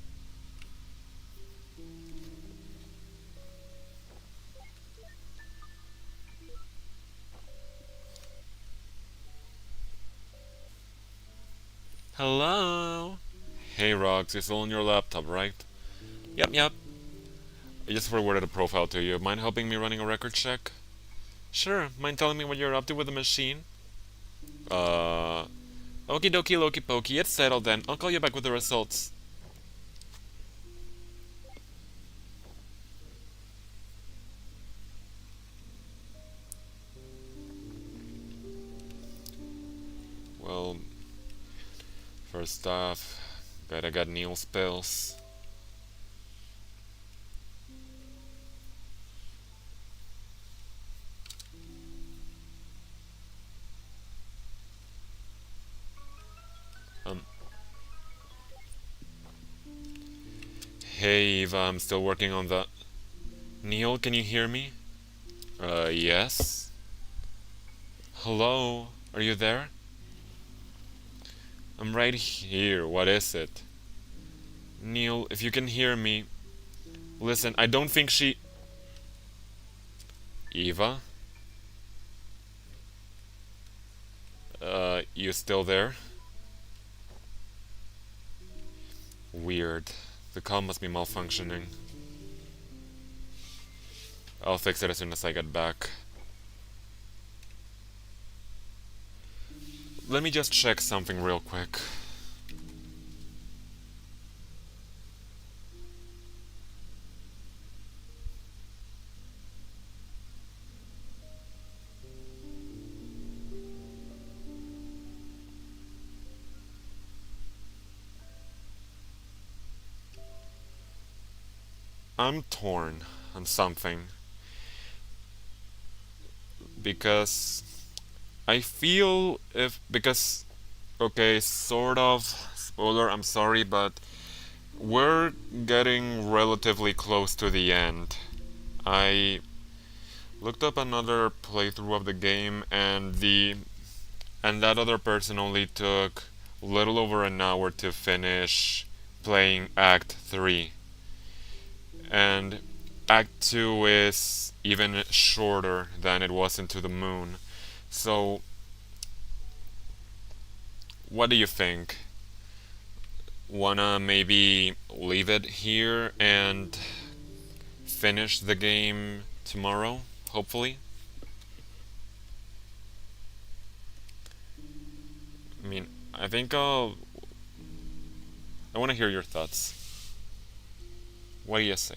Speaker 1: Hello? Hey Rox, you're still on your laptop, right? Yep. I just forwarded a profile to you. Mind helping me running a record check? Sure. Mind telling me what you're up to with the machine? Okie dokie loki pokey. It's settled then. I'll call you back with the results. Well, first off, gotta get Neil's pills. Hey Eva, I'm still working on the... Neil, can you hear me? Yes? Hello? Are you there? I'm right here. What is it? Neil, if you can hear me... Listen, I don't think she... Eva? You still there? Weird. The call must be malfunctioning. I'll fix it as soon as I get back. Let me just check something real quick. I'm torn on something. Because I feel okay, sort of, spoiler, I'm sorry, but we're getting relatively close to the end. I looked up another playthrough of the game and that other person only took a little over an hour to finish playing Act 3. And Act 2 is even shorter than it was Into the Moon. So, what do you think? Wanna maybe leave it here and finish the game tomorrow, hopefully? I mean, I think I want to hear your thoughts. What do you say?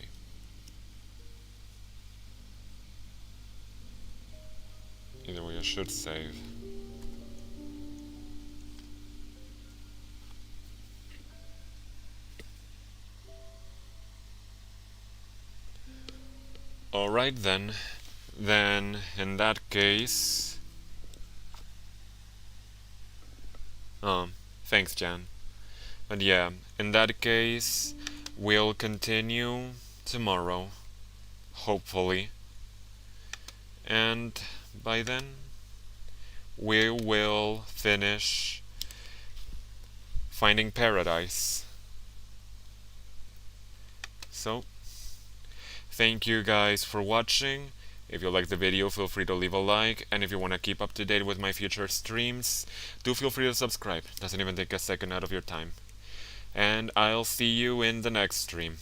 Speaker 1: Either way, I should save. Alright then. Then, in that case, Thanks, Jan. But yeah, in that case, we'll continue tomorrow, hopefully. And by then, we will finish Finding Paradise. So, thank you guys for watching. If you liked the video, feel free to leave a like, and if you want to keep up to date with my future streams, do feel free to subscribe. Doesn't even take a second out of your time. And I'll see you in the next stream.